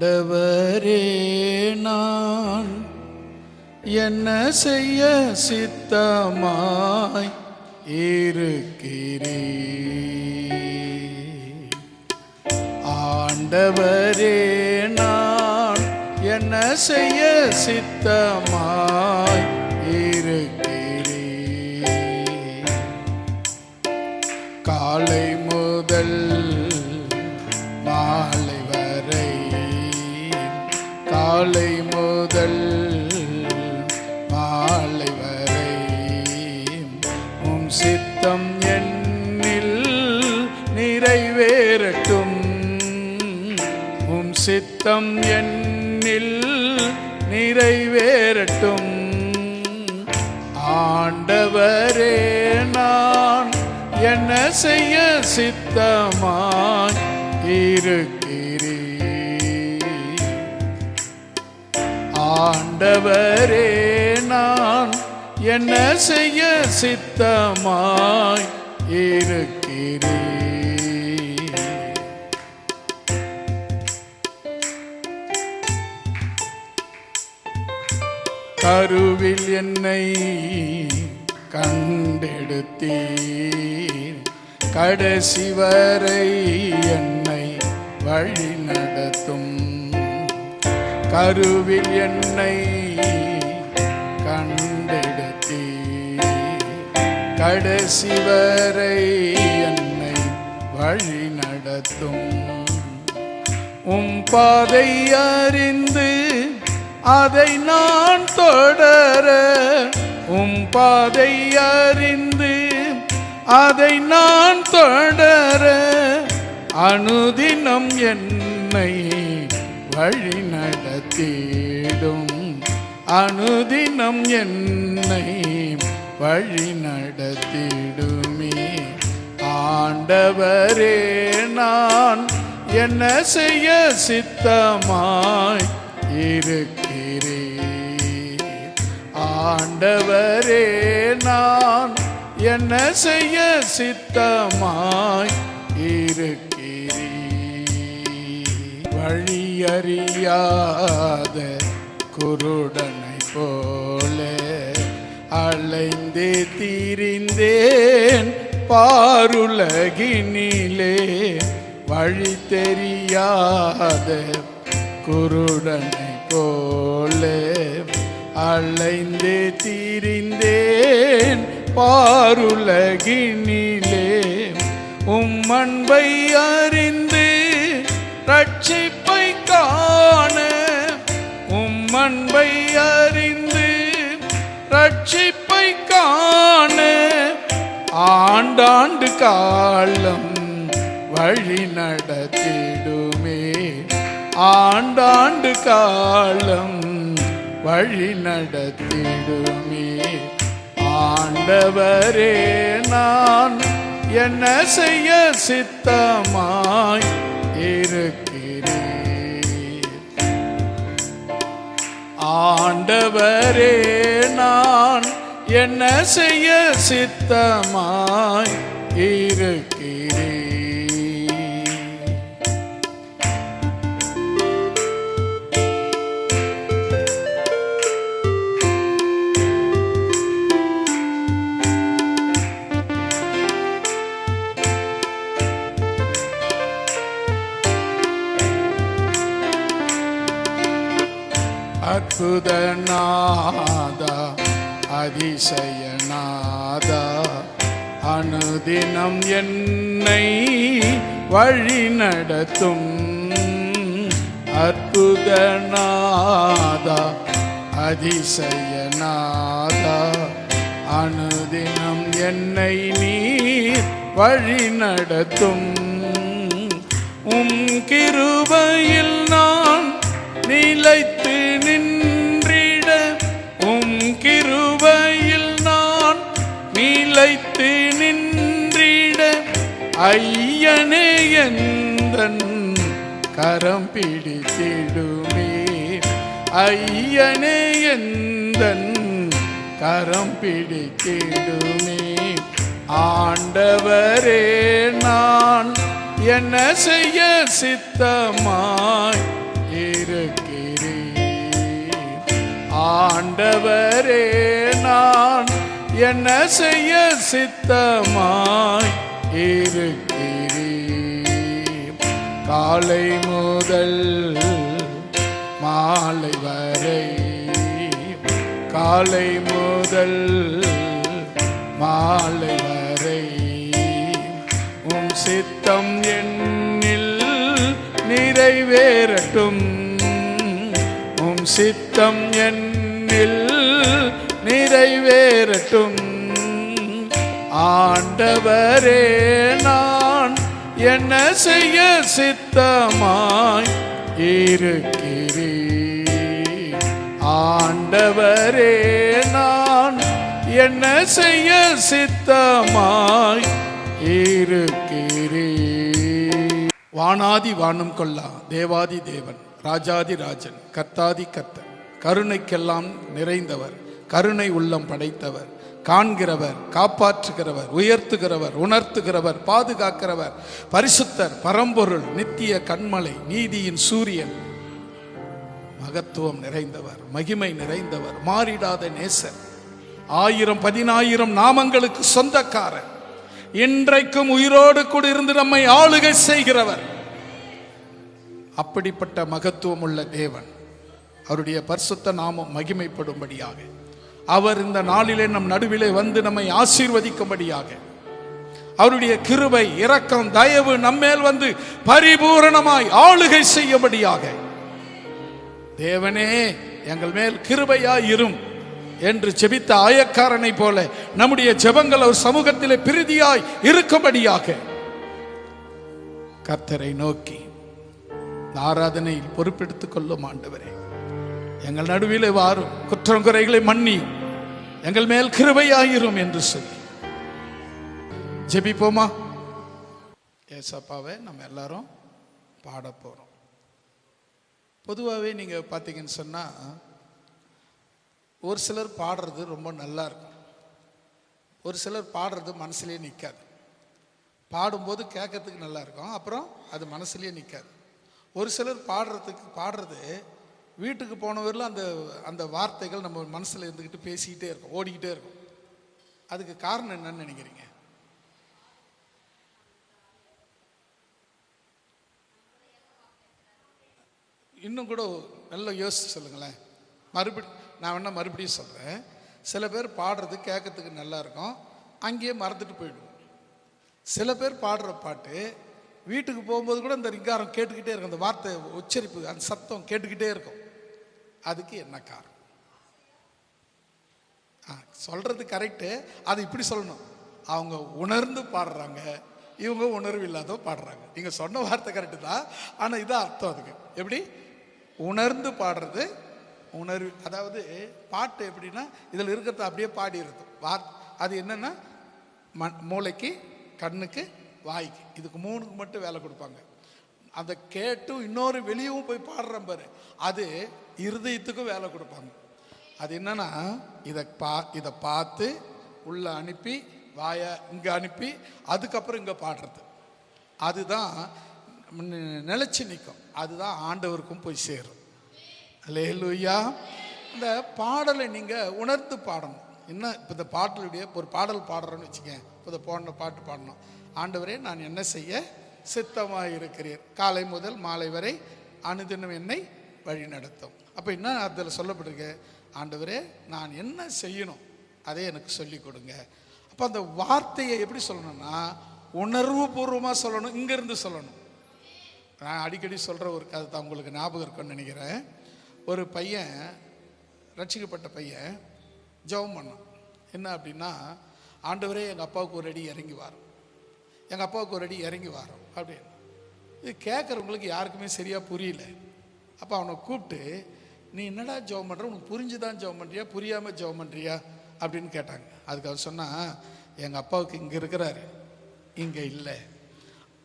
ஆண்டவரே, நான் என்ன செய்ய சித்தமாய் இருக்கிறேன். ஆண்டவரே, நான் என்ன செய்ய சித்தமாய் இருக்கிறேன். காலை முதல் மாலை வரை, காலை முதல் மாலை வரை உம் சித்தம் என்னில் நிறைவேறட்டும். உம் சித்தம் என்னில் நிறைவேறட்டும். ஆண்டவரே, நான் என்ன செய்ய சித்தமாய் இருக்கிறேன். ஆண்டவரே, நான் என்ன செய்ய சித்தமாய் இருக்கிறேன். கருவில் என்னை கண்டெடுத்தீர், கடைசி வரை என்னை வழி நடத்தும். கருவில் என்னை கண்டெடுத்தீர், கடைசி வரை என்னை வழி நடத்தும். உம் பாதை அறிந்து அதை நான் தொடர, உம் பாதை அறிந்து அதை நான் தொடர, அனுதினம் என்னை வழி நடத்திடும். அனுதினம் என்னை வழி நடத்திடுமே. ஆண்டவரே, நான் என்ன செய்ய சித்தமாய் இருக்கிறேன். ஆண்டவரே, நான் என்ன செய்ய சித்தமாய் இருக்கிறேன். வழியறியாத குருடனை போல அலைந்தே திரிந்தேன் பாருலகினிலே. வழி தெரியாத குருடனை போல அலைந்தே திரிந்தேன் பாருலகினிலே. உம் அன்பை அறிந்து ரட்சிப்பை காண, உம் அன்பை அறிந்து ரட்சிப்பை காண, ஆண்டாண்டு காலம் வழி நடத்திடுமே. ஆண்டாண்டு காலம் வழி நடத்திடுமே. ஆண்டவரே, நான் என்ன செய்ய சித்தமாய் இருக்கிறேன். ஆண்டவரே, நான் என்ன செய்ய சித்தமாய் இருக்கிறேன். அற்புதநாதா, அதிசயநாதா, அனுதினம் என்னை வழி நடத்தும். அற்புதநாதா, அதிசயநாதா, அனுதினம் என்னை நீர் வழி நடத்தும். உம் கிருபையில் நான் நிலைத்து நின்றிட, உம் கிருபையில் நான் நிலைத்து நின்றிட, ஐயனே எந்தன் கரம் பிடித்திடுமே. ஐயனே எந்தன் கரம் பிடித்திடுமே. ஆண்டவரே, நான் என்ன செய்ய சித்தமாய் இருக்கிறீர். ஆண்டவரே, நான் என்ன செய்ய சித்தமாய் இருக்கிறீர். காலை முதல் மாலை வரை, காலை முதல் மாலை வரை உம் சித்தம் என்னில் நிறைவேறட்டும். உம் சித்தம் என்னில் நிறைவேறட்டும். ஆண்டவரே, நான் என்ன செய்ய சித்தமாய் இருக்கிறீர். ஆண்டவரே, நான் என்ன செய்ய சித்தமாய் இருக்கிறீர். வானாதி வானம் கொள்ளா தேவாதி தேவன், ராஜாதி ராஜன், கர்த்தாதி கர்த்தன், கருணைக்கெல்லாம் நிறைந்தவர், கருணை உள்ளம் படைத்தவர், காண்கிறவர், காப்பாற்றுகிறவர், உயர்த்துகிறவர், உணர்த்துகிறவர், பாதுகாக்கிறவர், பரிசுத்தர், பரம்பொருள், நித்திய கண்மலை, நீதியின் சூரியன், மகத்துவம் நிறைந்தவர், மகிமை நிறைந்தவர், மாறிடாத நேசர், 1000-10,000 நாமங்களுக்கு சொந்தக்காரர், இன்றைக்கும் உயிரோடு கூட இருந்து நம்மை ஆளுகை செய்கிறவர். அப்படிப்பட்ட மகத்துவம் உள்ள தேவன், அவருடைய பரிசுத்த நாமம் மகிமைப்படும்படியாக, அவர் இந்த நாளிலே நம் நடுவிலே வந்து நம்மை ஆசீர்வதிக்கும்படியாக, அவருடைய கிருபை, இரக்கம், தயவு நம்மேல் வந்து பரிபூரணமாய் ஆளுகை செய்யும்படியாக, தேவனே எங்கள் மேல் கிருபையாய் இரும் என்று ஜெபித்த ஆயக்காரனை போல நம்முடைய ஜெபங்கள் அவர் சமூகத்திலே பிரீதியாய் இருக்கும்படியாக கர்த்தரை நோக்கி ஆராதனையில் பொறுப்பெடுத்துக் கொள்ளும். ஆண்டவரே, எங்கள் நடுவிலே வாரும், குற்றம் குறைகளை மன்னியும், எங்கள் மேல் கிருபையாயிரும் என்று சொல்லி ஜெபிப்போமா? ஏசப்பாவை நம்ம எல்லாரும் பாட போறோம். பொதுவாகவே நீங்க பார்த்தீங்கன்னு சொன்னா, ஒரு சிலர் பாடுறது ரொம்ப நல்லா இருக்கும், ஒரு சிலர் பாடுறது மனசுலேயே நிற்காது. பாடும்போது கேட்கறதுக்கு நல்லா இருக்கும், அப்புறம் அது மனசுலேயே நிற்காது. ஒரு சிலர் பாடுறது வீட்டுக்கு போனவரில் அந்த அந்த வார்த்தைகள் நம்ம மனசில் இருந்துக்கிட்டு பேசிக்கிட்டே இருக்கும், ஓடிக்கிட்டே இருக்கும். அதுக்கு காரணம் என்னன்னு நினைக்கிறீங்க? இன்னும் கூட நல்லா யோசிச்சு சொல்லுங்களேன். நான் மறுபடியும் சொல்கிறேன். சில பேர் பாடுறது கேட்கறதுக்கு நல்லா இருக்கும், அங்கேயே மறந்துட்டு போயிடும். சில பேர் பாடுற பாட்டு வீட்டுக்கு போகும்போது கூட அந்த ரிங்காரம் கேட்டுக்கிட்டே இருக்கும், அந்த வார்த்தை உச்சரிப்பு, அந்த சத்தம் கேட்டுக்கிட்டே இருக்கும். அதுக்கு என்ன காரணம்? சொல்றது கரெக்டு, அது இப்படி சொல்லணும். அவங்க உணர்ந்து பாடுறாங்க, இவங்க உணர்வு இல்லாத பாடுறாங்க. நீங்கள் சொன்ன வார்த்தை கரெக்டு தான், ஆனால் இதான் அர்த்தம். அதுக்கு எப்படி உணர்ந்து பாடுறது, உணர்வு. அதாவது பாட்டு எப்படின்னா, இதில் இருக்கிறத அப்படியே பாடிடுறது. அது என்னன்னா, மூளைக்கு, கண்ணுக்கு, வாய்க்கு, இதுக்கு 3க்கு மட்டும் வேலை கொடுப்பாங்க. அதை கேட்டு இன்னொரு வெளியவும் போய் பாடுறேன் பாரு, அது இருதயத்துக்கும் வேலை கொடுப்பாங்க. அது என்னன்னா, இதை பார்த்து உள்ள அனுப்பி, வாய இங்கே அனுப்பி, அதுக்கப்புறம் இங்கே பாடுறது. அதுதான் நிலைச்சி நிற்கும், அதுதான் ஆண்டவருக்கும் போய் சேரும். அல்லேலூயா. இந்த பாடலை நீங்கள் உணர்ந்து பாடணும். என்ன, இப்போ இந்த பாடலுடைய ஒரு பாடல் பாடுறோன்னு வச்சுக்கேன். இப்போ இதை போன பாட்டு பாடணும். ஆண்டவரே, நான் என்ன செய்ய சித்தமாக இருக்கிறேன், காலை முதல் மாலை வரை அனுதினம் என்னை வழி நடத்தும். அப்போ என்ன அதில் சொல்லப்பட்டிருக்கு? ஆண்டவரே, நான் என்ன செய்யணும் அதே எனக்கு சொல்லி கொடுங்க. அப்போ அந்த வார்த்தையை எப்படி சொல்லணும்னா, உணர்வு பூர்வமாக சொல்லணும், இங்கேருந்து சொல்லணும். நான் அடிக்கடி சொல்கிற ஒரு கதை தான் உங்களுக்கு ஞாபகம் இருக்குன்னு நினைக்கிறேன். ஒரு பையன், ரட்சிக்கப்பட்ட பையன், ஜெபம் பண்ணான். என்ன அப்படின்னா, ஆண்டவரே எங்கள் அப்பாவுக்கு ஒரு அடி இறங்கி வரோம், எங்கள் அப்பாவுக்கு ஒரு அடி இறங்கி வரோம் அப்படின்னு. இது கேட்குறவங்களுக்கு யாருக்குமே சரியாக புரியல. அப்போ அவனை கூப்பிட்டு, நீ என்னடா ஜெபம் பண்ணுற, உனக்கு புரிஞ்சுதான் ஜெபம் பண்ணுறியா, புரியாமல் ஜெபம் பண்ணுறியா அப்படின்னு கேட்டாங்க. அதுக்கு அவர் சொன்னால், எங்கள் அப்பாவுக்கு இங்கே இருக்கிறாரு, இங்கே இல்லை,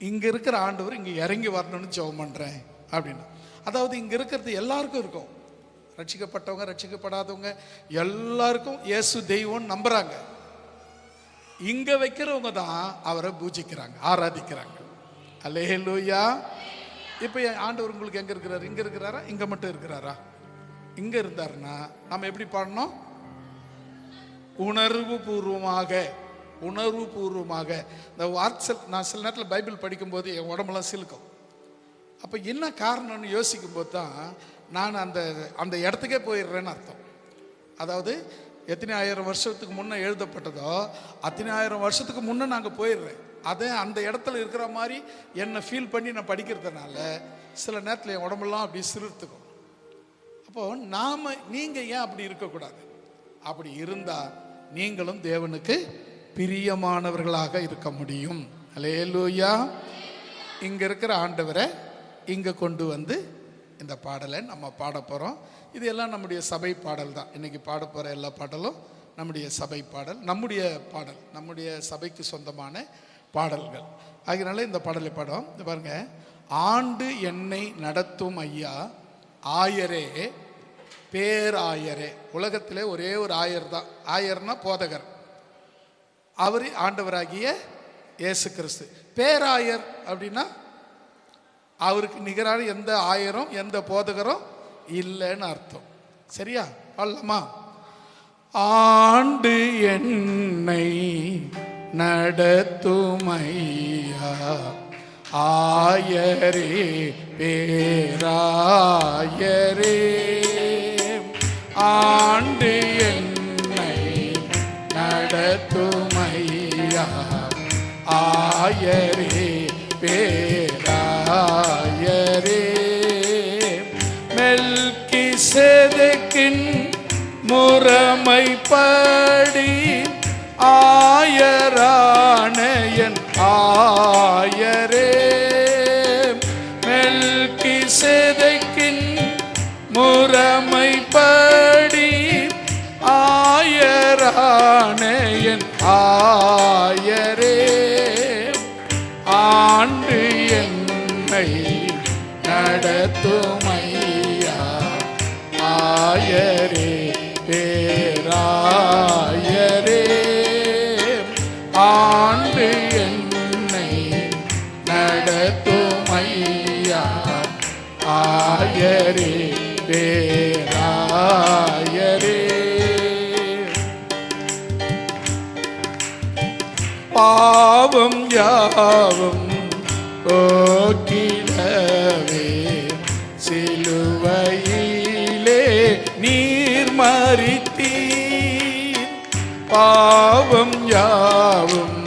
இங்கே இருக்கிற ஆண்டவர் இங்கே இறங்கி வரணும்னு ஜெபம் பண்ணுறேன் அப்படின்னு. அதாவது இங்கே இருக்கிறது எல்லாருக்கும் இருக்கும், ரட்சிக்கப்பட்டவங்க ரட்சிக்கப்படாதவங்க எல்லாருக்கும் இயேசு தெய்வம்னு நம்புகிறாங்க. இங்கே வைக்கிறவங்க தான் அவரை பூஜிக்கிறாங்க, ஆராதிக்கிறாங்க. அல்லேலூயா. இப்போ ஆண்டவர் உங்களுக்கு எங்கே இருக்கிறாரு? இங்கே இருக்கிறாரா? இங்கே மட்டும் இருக்கிறாரா? இங்கே இருந்தாருன்னா நம்ம எப்படி பாடணும்? உணர்வு பூர்வமாக. இந்த வார்த்தை நான் சில நேரத்தில் பைபிள் படிக்கும்போது என் உடம்பெல்லாம் சிலுக்கும். அப்போ என்ன காரணம்னு யோசிக்கும் போது தான் நான் அந்த இடத்துக்கே போயிடுறேன்னு அர்த்தம். அதாவது எத்தனை ஆயிரம் வருஷத்துக்கு முன்னே எழுதப்பட்டதோ அத்தனை ஆயிரம் வருஷத்துக்கு முன்னே நாங்கள் போயிடுறேன். அதை அந்த இடத்துல இருக்கிற மாதிரி என்னை ஃபீல் பண்ணி நான் படிக்கிறதுனால சில நேரத்தில் என் உடம்பெல்லாம் அப்படி சிறுத்துக்கும். அப்போது நீங்கள் ஏன் அப்படி இருக்கக்கூடாது? அப்படி இருந்தால் நீங்களும் தேவனுக்கு பிரியமானவர்களாக இருக்க முடியும். அல்லேலூயா. இங்கே இருக்கிற ஆண்டவரை இங்கே கொண்டு வந்து இந்த பாடலை நம்ம பாட போகிறோம். இது எல்லாம் நம்முடைய சபை பாடல் தான். இன்றைக்கி பாட போகிற எல்லா பாடலும் நம்முடைய சபை பாடல், நம்முடைய சபைக்கு சொந்தமான பாடல்கள். அதனால இந்த பாடலை பாடம் இந்த பாருங்க. ஆண்டு என்னை நடத்தும் ஐயா ஆயரே பேராயரே. உலகத்திலே ஒரே ஒரு ஆயர் தான். ஆயர்னா போதகர். அவர் ஆண்டவராகிய இயேசு கிறிஸ்து. பேராயர் அப்படின்னா அவருக்கு நிகரான எந்த ஆயரும் எந்த போதகரும் இல்லைன்னு அர்த்தம். சரியா? அல்லமா. ஆண்டு என்னை நடத்துமையா ஆயரே பேராயரே. ஆண்டு என்னை நடத்துமையா ஆயரே பேராயரே. மெல்கிசேதேக்கின் முறைமைப்படி ஆயரான என் ஆயரே. மெல்கிசேதேக்கின் முறைமைப்படி ஆயரான என் ஆயரே. ஆண்டு என்னை நடத்துமையா ஆயரே பேராயரே. ஆண்டு என்னை நடத்துமையா ஆயரே பேராயரே. பாவம் யாவும் போக்கிடவே சிலுவையிலே நீர் மரித்தீர். பாவம் யாவும்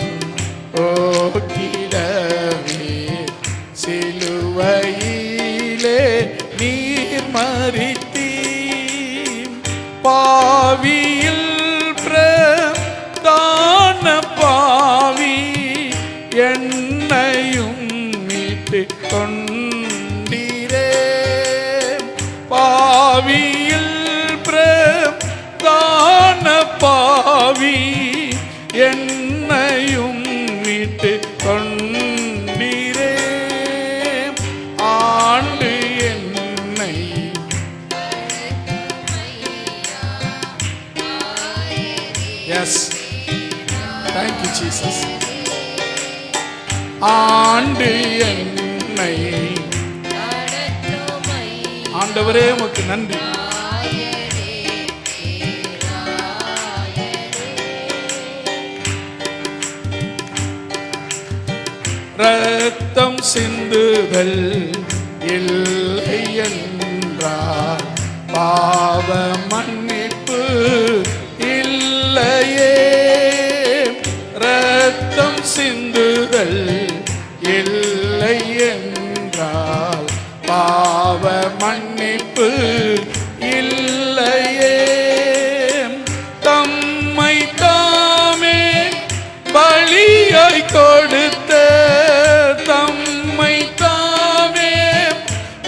போக்கிடவே சிலுவையிலே நீர் மரித்தீர். பாவியில் பிரதான பாவி என்னையும் மீட்டு கொண்டீரே. பாவியில் பிரதான பாவி என்னையும் மீட்டு கொண்டீரே. ஆண்டு என்னை எஸ் தேங்க் யூ ஜீசஸ். ஆண்டு என்னை ஆண்டவரே உமக்கு நன்றி. ரத்தம் சிந்துதல் இல்லை என்றார் பாவ மன்னிப்பு இல்லையே. ரத்தம் சிந்துதல் இல்லை என்றால் பாவ மன்னிப்பு இல்லையே. தம்மை தாமே பலியாய் கொடுத்த தம்மை தாமே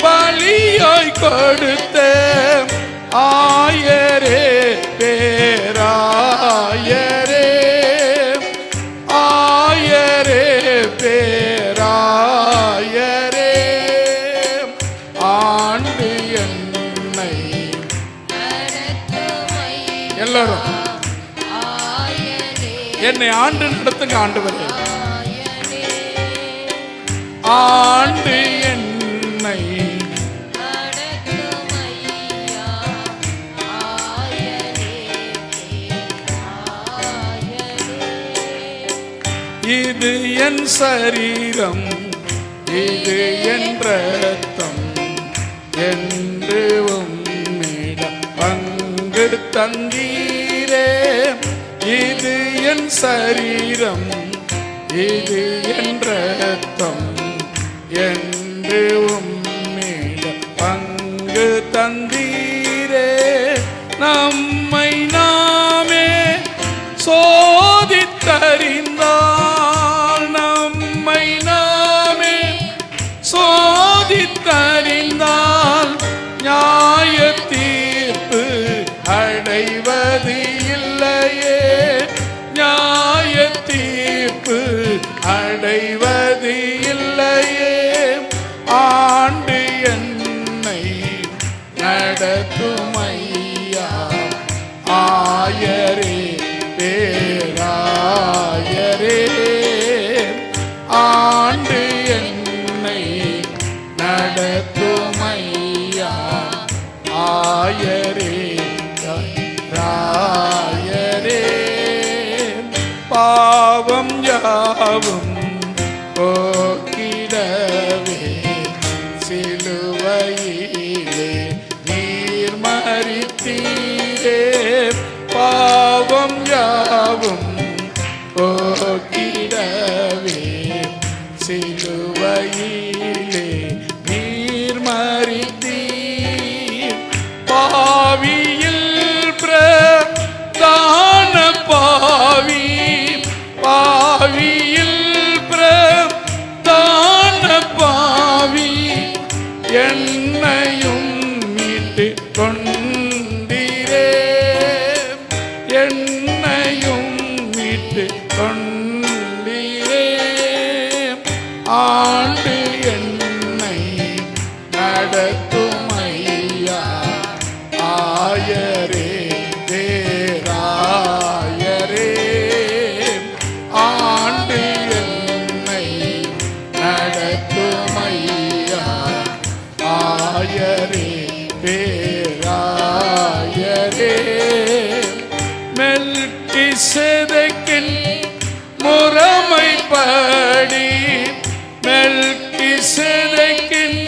பலியாய் கொடுத்த ஆயரே பேராயரே. ஆயரே பேராயரே. ஆண்டு என்னை எல்லாரும் என்னை ஆண்டு நடத்துங்க ஆண்டவரே. ஆண்டு என்னை என்னை இது என் சரீரம், இது என் ரத்தம் என்று உம்மிடம் பங்கு தந்தீரே. இது என் சரீரம், இது என் ரத்தம் என்று உம்மிடம் பங்கு தந்தீரே. நம்மை நாமே சோதித்தறிந்தால், நம்மை நாமே சோதித்தறிந்தால் நியாய தீர்ப்பு அடைவது இல்லையே, நியாய தீர்ப்பு அடைவது இல்லையே. ஆண்டு என்னை நடத்தும் ஐயா, ஆயரே பேராயரே. ஆண்டு என்னை நடத்தும் ஐயா, ஆயரே ராயரே. பாவம் யாவும் போக்கிடவே சிலுவையிலே நீர் மரித்தீரே. பாவம் யாவும் போக்கிடவே சிலுவையிலே நீர் மரித்தீர். பாவியில் பிரதான பாவி, பாவியில் பிரதான பாவி என்னையும் மீட்டு கொண்டீரே, என்னையும் மீட்டு கொண்டீரே. ஆண்டு என்னை நடத்தும் ஐயா, ஆயரே பேராயரே. ஆண்டு என்னை நடத்தும் ஐயா, ஆயரே பேராயரே. மெல்கிசேதேக்கின் முறைமைப்படி, மெல்கிசேதேக்கின்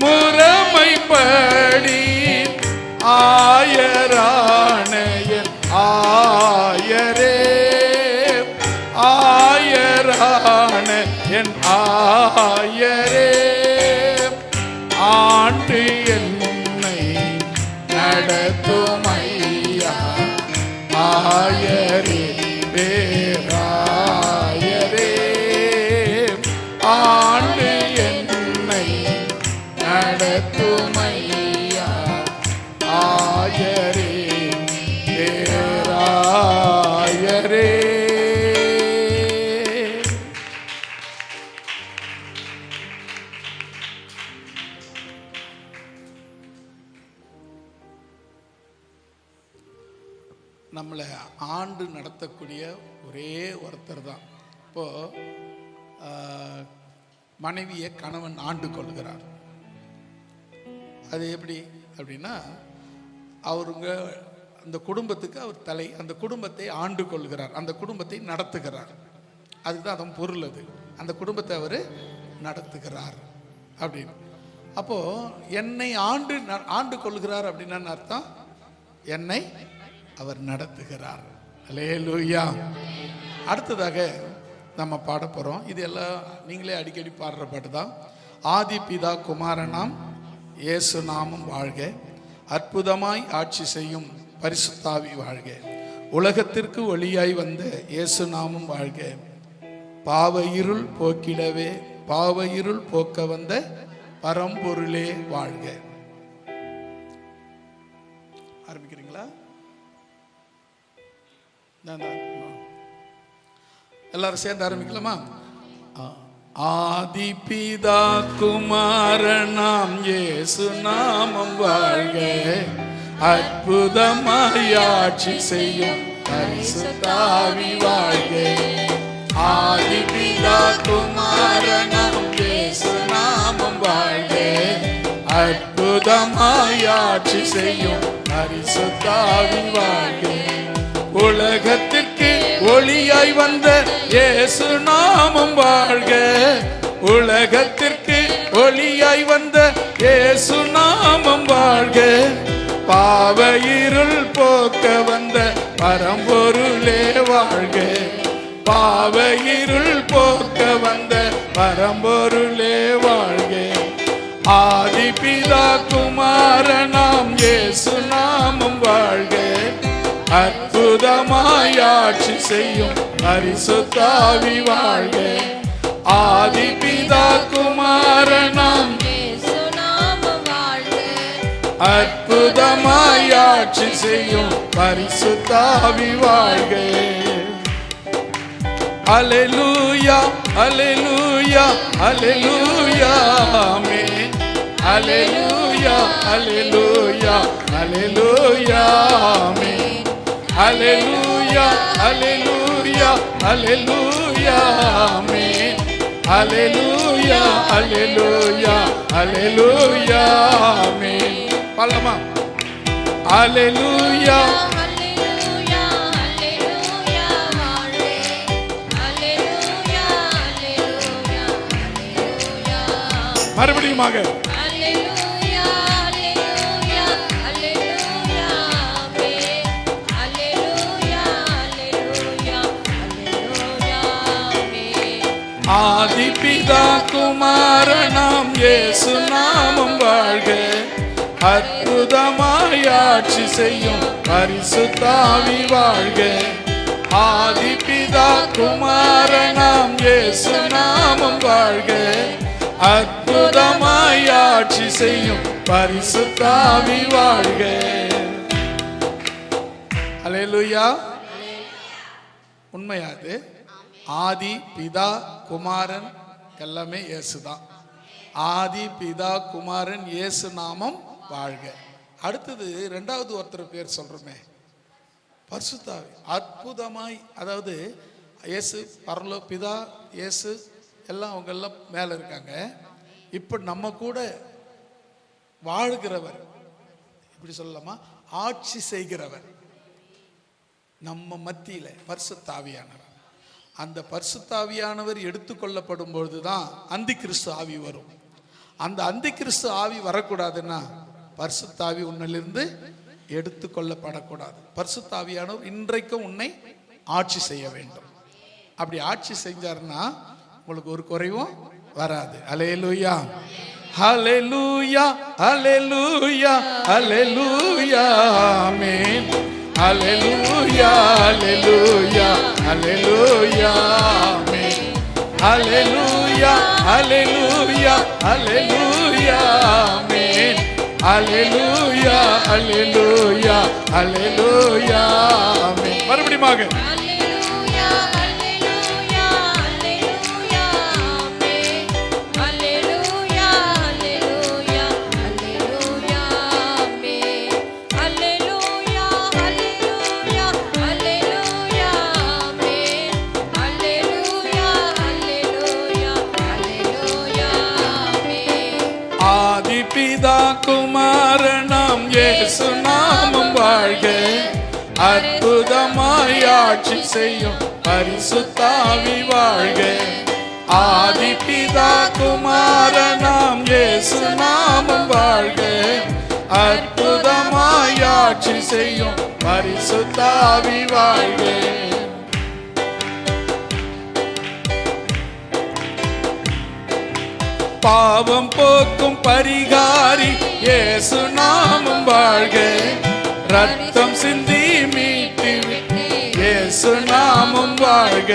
முறைமைப்படி ஆயரான என் ஆயரே, ஆயரான என் ஆயரே. ஆண்டு என்னை நடத்தும் ஐயா, ஆயரே பேராயரே. ஆண்டு என்னை நடத்தும் ஐயா, ஆயரே பேராயரே. நம்மளை ஆண்டு நடத்தக்கூடிய ஒரே ஒருத்தர் தான். இப்போ மனைவியை கணவன் ஆண்டு கொள்கிறார். அது எப்படி அப்படின்னா, அவருங்க அந்த குடும்பத்துக்கு அவர் தலை, அந்த குடும்பத்தை ஆண்டு கொள்கிறார், அந்த குடும்பத்தை நடத்துகிறார். அதுதான் அதன் பொருள். அது அந்த குடும்பத்தை அவர் நடத்துகிறார் அப்படின்னு. அப்போ என்னை ஆண்டு கொள்கிறார் அப்படின்னா அர்த்தம், என்னை அவர் நடத்துகிறார். அல்லேலூயா. அடுத்ததாக நம்ம பாட போகிறோம். இது எல்லாம் நீங்களே அடிக்கடி பாடுற பாட்டு தான். ஆதி பிதா குமாரனாம் இயேசு நாமம் வாழ்க, அற்புதமாய் ஆட்சி செய்யும் பரிசுத்தாவி வாழ்க, உலகத்திற்கு ஒளியாய் வந்த இயேசு நாமம் வாழ்க, பாவ இருள் போக்கிடவே பாவ இருள் போக்க வந்த பரம்பொருளே வாழ்க. ஆரம்பிக்கிறீங்களா? எல்லாரும் சேர்ந்து ஆரம்பிக்கலாமா? ஆதி பிதா குமாரனாம் இயேசு நாமம் வாழ்க, அற்புதமாய் ஆட்சி செய்யும் பரிசுத்தாவி வாழ்க. ஆதி பிதா குமாரனாம் இயேசு நாமம் வாழ்க, அற்புதமாய் ஆட்சி செய்யும் பரிசுத்த ஆவி வாழ்க. உலகத்திற்கு ஒளியாய் வந்த இயேசு நாமம் வாழ்க. உலகத்திற்கு ஒளியாய் வந்த இயேசு நாமம் வாழ்க. பாவ இருள் போக்க வந்த பரம்பொருளே வாழ்க. பாவ இருள் போக்க வந்த பரம்பொருளே வாழ்க. ஆதி பிதா குமாரனாம் இயேசு நாமம் வாழ்க. அற்புதமாய் ஆட்சி செய்யும் பரிசுத்த ஆவி வாழ்க. ஆதி பிதா குமாரனாம் இயேசு நாமம் வாழ்க. அற்புதமாய் ஆட்சி செய்யும் பரிசுத்த ஆவி வாழ்க. அல்லேலூயா அல்லேலூயா அல்லேலூயா ஆமென். அல்லேலூயா அல்லேலூயா அல்லேலூயா ஆமென். அல்லேலூயா அல்லேலூயா அல்லேலூயா ஆமென். அல்லேலூயா அல்லேலூயா அல்லேலூயா ஆமென். பாடலாமா? அல்லேலூயா மறுபடியுமாக ஆதி பிதா குமாரனாம் இயேசு நாமம் வாழ்க. அற்புதமாய் ஆட்சி செய்யும் பரிசுத்த ஆவி வாழ்க. ஆதி பிதா குமாரனாம் இயேசு நாமம் வாழ்க. அற்புதமாய் ஆட்சி செய்யும் பரிசுத்த ஆவி வாழ்க. அல்லேலூயா. உண்மையாது. ஆதி பிதா குமாரன் எல்லாமே இயேசுதான். ஆதி பிதா குமாரன் இயேசு நாமம் வாழ்க. அடுத்தது ரெண்டாவது ஒருத்தர் பேர் சொல்றோமே, பரிசுத்த ஆவி. அற்புதமாய், அதாவது இயேசு பரலோ பிதா இயேசு எல்லாம் அவங்க எல்லாம் மேல இருக்காங்க. இப்ப நம்ம கூட வாழ்கிறவர், இப்படி சொல்லலாமா, ஆட்சி செய்கிறவர் நம்ம மத்தியில பரிசுத்த ஆவியானவர். அந்த பரிசுத்த ஆவியானவர் எடுத்துக்கொள்ளப்படும் பொழுதுதான் அந்தி கிறிஸ்து ஆவி வரும். அந்த அந்தி கிறிஸ்து ஆவி வரக்கூடாதுன்னா பரிசுத்த ஆவி உன்னிலிருந்து எடுத்துக்கொள்ளப்படக்கூடாது. பரிசுத்த ஆவியானவர் இன்றைக்கும் உன்னை ஆட்சி செய்ய வேண்டும். அப்படி ஆட்சி செஞ்சாருன்னா உங்களுக்கு ஒரு குறைவும் வராது. அல்லேலூயா அல்லேலூயா அல்லேலூயா அல்லேலூயா ஆமென். அல்லேலூயா அல்லேலூயா அல்லேலூயா ஆமென். அல்லேலூயா அல்லேலூயா அல்லேலூயா ஆமென். அல்லேலூயா அல்லேலூயா அல்லேலூயா ஆமென். மறுபடியும் பிதா குமாரனாம் இயேசு நாமம் வாழ்க. அற்புதமாய் ஆட்சி செய்யும் பரிசுத்த ஆவி வாழ்க. ஆதி பிதா குமாரனாம் இயேசு நாமம் வாழ்க. அற்புதமாய் ஆட்சி செய்யும் பரிசுத்த ஆவி வாழ்க. பாவம் போக்கும் பரிகாரி இயேசு நாமம் வாழ்க. ரத்தம் சிந்தி மீட்டு இயேசு நாமம் வாழ்க.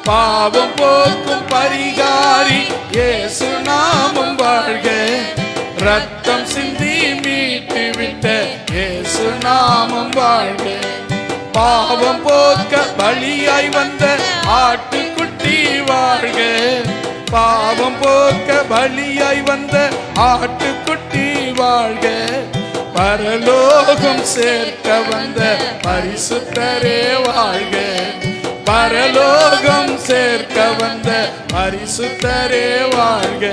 பாவம் போக்கும் பரிகாரி இயேசு நாமம் வாழ்க. ரத்தம் சிந்தி மீட்டு விட்ட இயேசு நாமம் வாழ்க. பாவம் போக்க பலியாய் வந்த ஆட்டுக்குட்டி வாழ்க. பாவம் போக்க பலியாய் வந்த ஆட்டுக்குட்டி வாழ்க. பரலோகம் சேர்க்க வந்த பரிசுத்தரே வாழ்க. பரலோகம் சேர்க்க வந்த பரிசுத்தரே வாழ்க.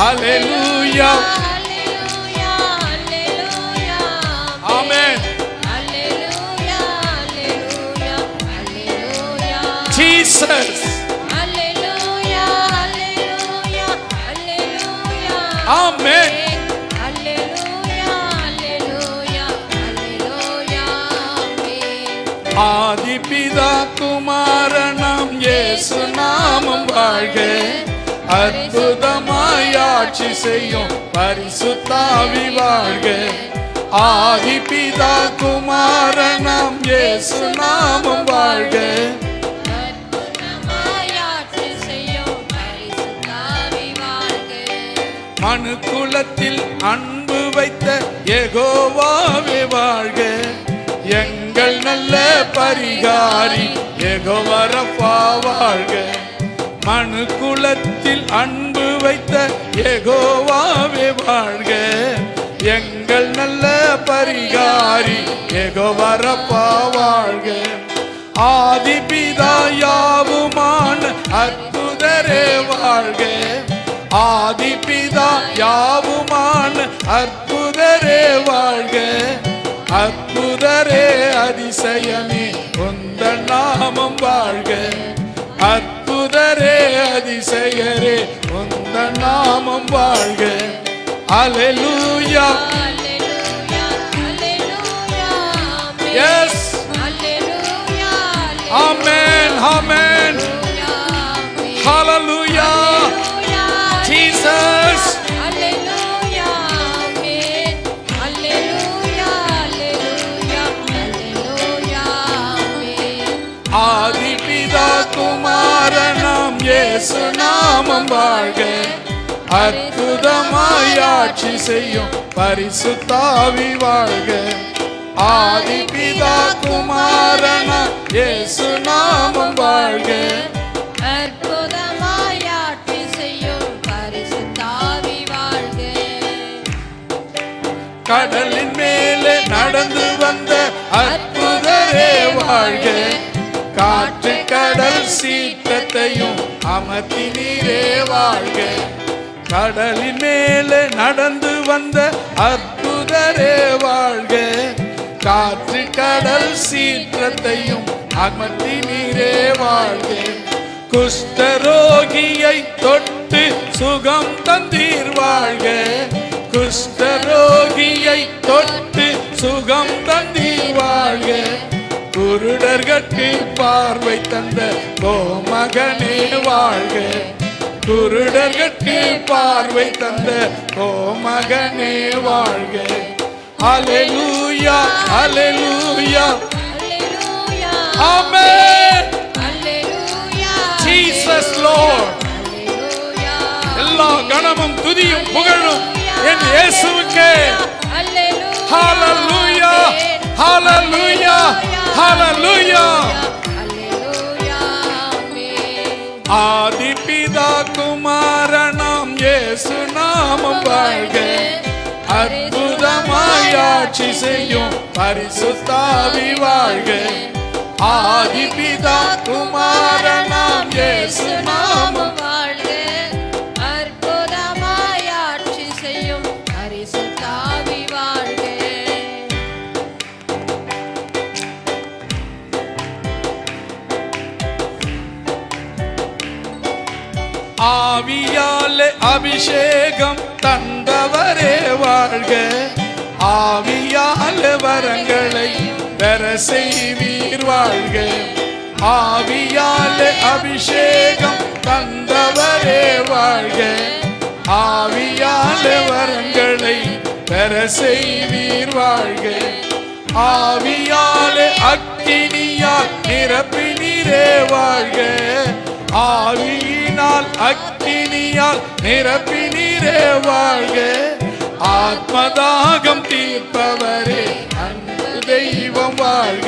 அல்லேலூயா Jesus. Hallelujah, hallelujah, hallelujah. Amen. Hallelujah, hallelujah, hallelujah. Amen. ஆதிபிதா குமாரனாம் இயேசு நாமம் வாழ்க. அற்புதமாய் ஆட்சி செய்யும் பரிசுத்தாவி வாழ்க. ஆதிபிதா குமாரனாம் இயேசு நாமம் வாழ்க. மனு குலத்தில் அன்பு வைத்த யெகோவாவே வாழ்க. எங்கள் நல்ல பரிகாரி யெகோவா ரப்பா வாழ்க. மனு குலத்தில் அன்பு வைத்த யெகோவாவே வாழ்க. எங்கள் நல்ல பரிகாரி யெகோவா ரப்பா வாழ்க. ஆதிபிதா யாவுமான அற்புதரே வாழ்க. ஆதிபிதா யாவுமான அற்புதரே வாழ்க. அற்புதரே அதிசயமே உந்தன் நாமம் வாழ்க. அற்புதரே அதிசயரே உந்தன் நாமம் வாழ்க. ஹல்லேலூயா. Yes. Amen. Amen. Hallelujah. Jesus. Hallelujah. Amen. Hallelujah. Hallelujah. Hallelujah. Amen. ஆதிபிதா குமாரனாம் இயேசு நாமம் வாழ்க. அற்புதமாய் ஆட்சி செய்யும் பரிசுத்தாவி வாழ்க. ஆதிபிதா குமாரனாம் இயேசு நாமம் வாழ்க. அற்புதமாய் ஆட்சி செய்யும் பரிசுத்தாவி வாழ்க. கடலின் மேலே நடந்து வந்த அற்புதரே வாழ்க. காற்று கடல் சீற்றத்தையும் அமர்த்தி நீரே வாழ்க. கடலின் மேலே நடந்து வந்த அற்புதரே வாழ்க. காற்று கடல் சீற்றத்தையும் அமர்த்தி நீரே வாழ்க. குஷ்டரோகியை தொட்டு சுகம் தந்தீர் வாழ்க. குஷ்டரோகியை தொட்டு சுகம் தந்தீர் வாழ்க. குருடர்கட்கு பார்வை தந்த கோமகனே வாழ்க. குருடர்கட்கு பார்வை தந்த கோமகனே வாழ்க. ஹல்லேலூயா, ஹல்லேலூயா, ஆமென். Jesus Lord. எல்லா கணமும் துதியும் புகழும் என் இயேசுவுக்கே. ஹல்லேலூயா, ஹல்லேலூயா, ஹல்லேலூயா. ஆதிபிதா குமாரனாம் இயேசு நாமம் வாழ்க. அற்புதமாய் ஆட்சி செய்யும் பரிசுத்தாவி வாழ்க. ஆதிபிதா குமாரனாம் இயேசு நாமம் வாழ்க. அற்புதமாய் ஆட்சி செய்யும் பரிசுத்தாவி வாழ்க. ஆவியாலே அபிஷேகம் தந்தவரே வாழ்க. ஆவியாலே வரங்களை பெற செய்வீர் வாழ்க. ஆவியாலே அபிஷேகம் தந்தவரே வாழ்க. ஆவியாலே வரங்களை பெற செய்வீர் வாழ்க. ஆவியாலே அக்கினியால் நிரப்பினீரே வாழ்க. ஆவியினால் அக்கினியால் நிரப்பினீரே வாழ்க. ஆத்மதாகம் தீர்ப்பவரே அன்பு தெய்வம் வாழ்க.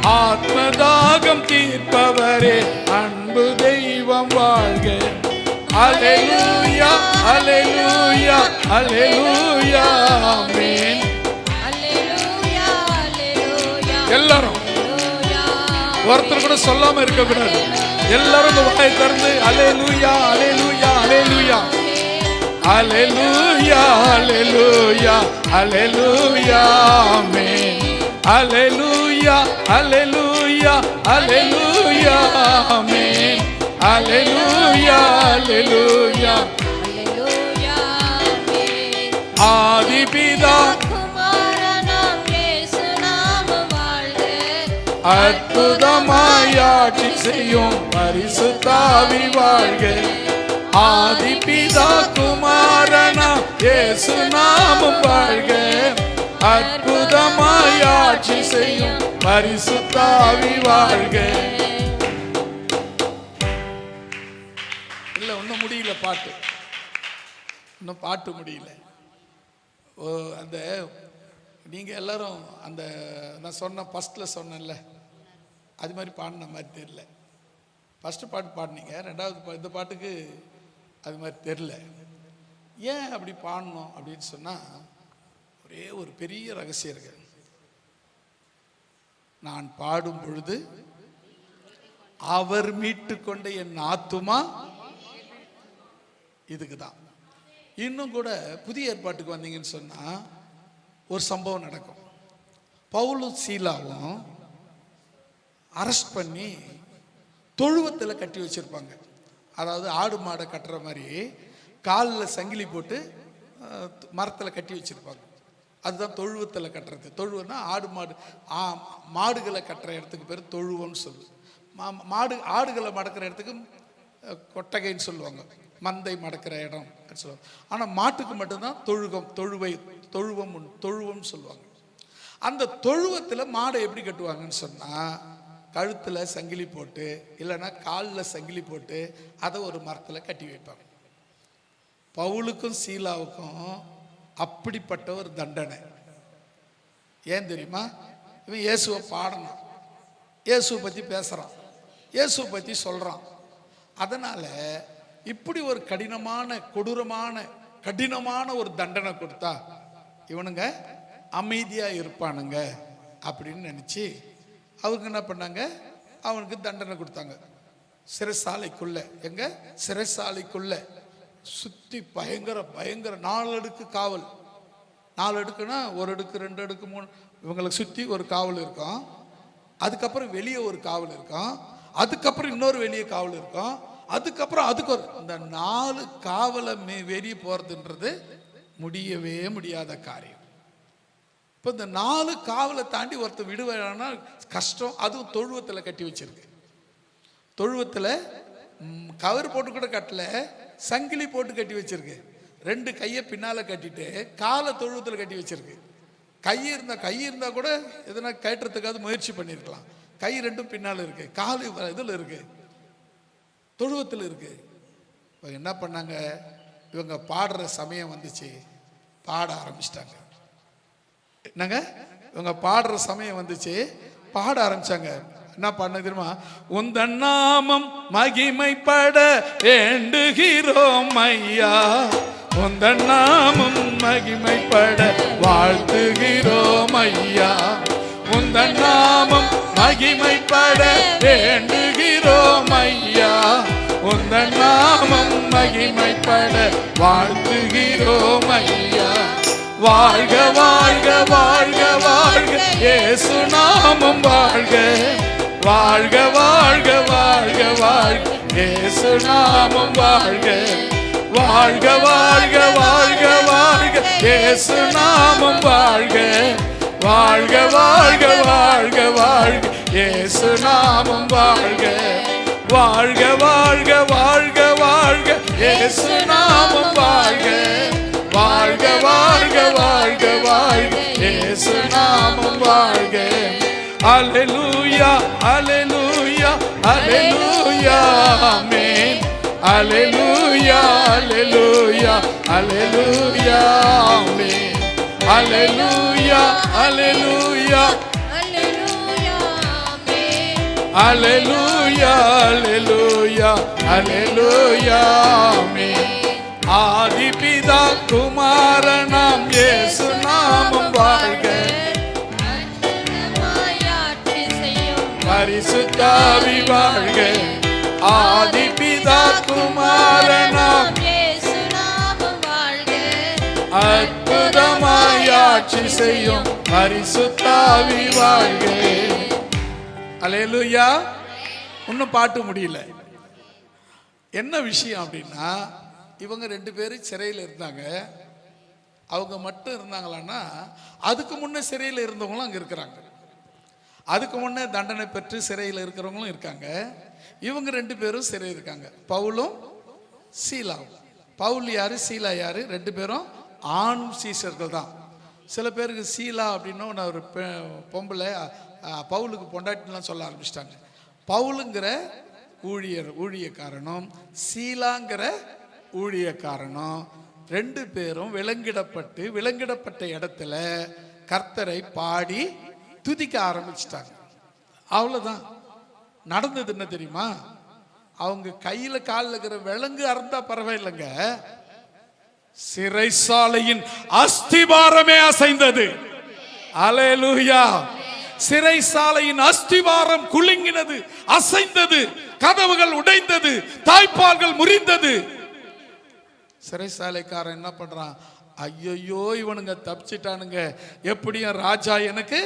ஆத்மதாகம் தீர்ப்பவரே அன்பு தெய்வம் வாழ்க. ஹல்லேலூயா, ஹல்லேலூயா, ஹல்லேலூயா. ஆமென். எல்லாரும் ஒருத்தர் கூட சொல்லாம இருக்க கூடாது. எல்லாரும் வாயை திறந்து அல்லேலூயா, அல்லேலூயா, அல்லேலூயா, அல்லேலூயா, அல்லேலூயா, அல்லேலூயா. ஆமென். அல்லேலூயா. அல்லேலூயா அல்லேலூயா ஆமென் அல்லேலூயா அல்லேலூயா அல்லேலூயா ஆமென். ஆதிபிதா குமாரனாம் இயேசு நாமம் வாழ்க. அற்புதமாய் ஆட்சி செய்யும் பரிசுத்தாவி வாழ்க. ஆதிபிதா குமாரனா இயேசு நாமம் வாழ்க. அற்புதமாய் ஆட்சி செய்யும் பரிசுத்தாவி வாழ்க. இல்ல ஒன்னும் முடியல பாட்டு, இன்னும் பாட்டு முடியல. அந்த நீங்க எல்லாரும் அந்த நான் சொன்ன ஃபர்ஸ்ட்ல சொன்னேன்ல அது மாதிரி பாடின மாதிரி தெரியல. ஃபர்ஸ்ட் பாட்டு பாடினீங்க, ரெண்டாவது இந்த பாட்டுக்கு அது மாதிரி தெரில. ஏன் அப்படி பாடணும் அப்படின்னு சொன்னா ஒரே ஒரு பெரிய ரகசியம் இருக்கு. நான் பாடும் பொழுது அவர் மீட்டு கொண்ட என் ஆத்துமா இதுக்கு தான். இன்னும் கூட புதிய ஏற்பாட்டுக்கு வந்தீங்கன்னு சொன்னா ஒரு சம்பவம் நடக்கும். பவுலும் சீலாவும் அரெஸ்ட் பண்ணி தொழுவத்தில் கட்டி வச்சிருப்பாங்க. அதாவது ஆடு மாடை கட்டுற மாதிரி காலில் சங்கிலி போட்டு மரத்தில் கட்டி வச்சிருப்பாங்க. அதுதான் தொழுவத்தில் கட்டுறது. தொழுவன்னா ஆடு மாடு மாடுகளை கட்டுற இடத்துக்கு பேர் தொழுவம்னு சொல்லு. ஆடுகளை மடக்கிற இடத்துக்கு கொட்டகைன்னு சொல்லுவாங்க, மந்தை மடக்கிற இடம் சொல்லுவாங்க. ஆனால் மாட்டுக்கு மட்டும்தான் தொழுவம் சொல்லுவாங்க. அந்த தொழுவத்தில் மாடை எப்படி கட்டுவாங்கன்னு சொன்னால் கழுத்தில் சங்கிலி போட்டு இல்லைன்னா காலில் சங்கிலி போட்டு அதை ஒரு மரத்தில் கட்டி வைப்பாங்க. பவுலுக்கும் சீலாவுக்கும் அப்படிப்பட்ட ஒரு தண்டனை. ஏன் தெரியுமா? இவன் இயேசுவை பாடணும், இயேசுவை பற்றி பேசுகிறான், இயேசுவை பற்றி சொல்கிறான். அதனால் இப்படி ஒரு கடினமான ஒரு தண்டனை கொடுத்தா இவனுங்க அமைதியாக இருப்பானுங்க அப்படின்னு நினச்சி அவங்க என்ன பண்ணாங்க, அவனுக்கு தண்டனை கொடுத்தாங்க. சிறைசாலைக்குள்ள சிறைசாலைக்குள்ள சுற்றி பயங்கர 4 அடுக்கு காவல். 4 அடுக்குன்னா 1 அடுக்கு 2 அடுக்கு 3 இவங்களை சுற்றி ஒரு காவல் இருக்கும். அதுக்கப்புறம் வெளியே ஒரு காவல் இருக்கும். அதுக்கப்புறம் இன்னொரு வெளியே காவல் இருக்கும். அதுக்கப்புறம் அதுக்கு இந்த 4 காவலை வெளியே போறதுன்றது முடியவே முடியாத காரியம். இப்போ இந்த 4 காவலை தாண்டி ஒருத்தர் விடுவானா கஷ்டம். அதுவும் தொழுவத்தில் கட்டி வச்சிருக்கு. தொழுவத்தில் கவர் போட்டு கூட கட்டல, சங்கிலி போட்டு கட்டி வச்சிருக்கு. 2 கையை பின்னால கட்டிட்டு காலை தொழுவத்தில் கட்டி வச்சிருக்கு. கை இருந்தா கூட எதனா கட்டுறதுக்காவது முயற்சி பண்ணியிருக்கலாம். கை 2ம் பின்னால் இருக்கு, கால் இதில் இருக்கு, தொழுவத்தில் இருக்கு. இவங்க என்ன பண்ணாங்க, இவங்க பாடுற சமயம் வந்துச்சு, பாட ஆரம்பிச்சிட்டாங்க. என்னங்க, இவங்க பாடுற சமயம் வந்துச்சு, பாட ஆரம்பிச்சாங்க. என்ன பண்ண தெரியுமா? உந்தன் நாமம் மகிமைப்பட வேண்டுகிறோம் ஐயா, உந்தன் நாமம் மகிமைப்பட வாழ்த்துகிறோம் ஐயா, உந்தன் நாமம் மகிமைப்பட வேண்டுகிறோம் ஐயா, உந்தன் நாமம் மகிமைப்பட வாழ்த்துகிறோம் ஐயா. வாழ்க வாழ்க வாழ்க வாழ்க இயேசு நாமம் வாழ்க, வாழ்க வாழ்க வாழ்க வாழ்க இயேசு நாமம் வாழ்க, வாழ்க வாழ்க வாழ்க வாழ்க இயேசு நாமம் வாழ்க, வாழ்க வாழ்க வாழ்க வாழ்க இயேசு நாமம் வாழ்க, வாழ்க வாழ்க வாழ்க வாழ்க இயேசு நாமம் வாழ்க, வாழ்க வாழ்க வாழ்க வாழ்க இயேசு நாமம் வாழ்க. அல்லேலூயா அல்லேலூயா அல்லேலூயா ஆமென். அல்லேலூயா அல்லேலூயா அல்லேலூயா ஆமென். அல்லேலூயா அல்லேலூயா அல்லேலூயா ஆமென். அல்லேலூயா அல்லேலூயா அல்லேலூயா ஆமென். ஆதிபிதா குமாரனாம் இயேசு நாமம் வாழ்க, பரிசுத்தாவி வாழ்க. ஆதிபிதா குமாரனாம் இயேசு நாமம் வாழ்க, அற்புதமாய் ஆட்சி செய்யும் பரிசுத்தாவி வாழ்க. அல்லேலூயா. இன்னும் பாட்டு முடியல. என்ன விஷயம் அப்படின்னா, இவங்க 2 பேரும் சிறையில் இருந்தாங்க. அவங்க மட்டும் இருந்தாங்களான்னா, அதுக்கு முன்னே சிறையில் இருந்தவங்களும் அங்கே இருக்கிறாங்க. அதுக்கு முன்னே தண்டனை பெற்று சிறையில் இருக்கிறவங்களும் இருக்காங்க. இவங்க 2 பேரும் சிறையில் இருக்காங்க, பவுலும் சீலாவும். பவுல் யாரு, சீலா யாரு? 2 பேரும் ஆண் சீஷர்கள் தான். சில பேருக்கு சீலா அப்படின்னா ஒரு பொம்பளை பவுலுக்கு பொண்டாட்டிலாம் சொல்ல ஆரம்பிச்சிட்டாங்க. பவுலுங்கிற ஊழியக்காரனும் சீலாங்கிற ஊழியக்காரனும் 2 பேரும் விலங்கிடப்பட்ட இடத்துல கர்த்தரை பாடி துதிக்க ஆரம்பிச்சிட்டாங்க. அவ்வளவுதான் நடந்தது. என்ன தெரியுமா? அவங்க கையில காலில் இருக்கிற விலங்கு அறுந்தா பரவாயில்லைங்க, சிறைசாலையின் அஸ்திபாரமே அசைந்தது. அல்லேலூயா. சிறைசாலையின் அஸ்திபாரம் குலுங்கினது, அசைந்தது, கதவுகள் உடைந்தது, தாய்ப்பால்கள் முறிந்தது. சிறைசாலைக்காரன் என்ன பண்றான்? ஐயோ இவனுங்க தப்பிச்சிட்டானுங்க, எப்படியும் ராஜா எனக்கு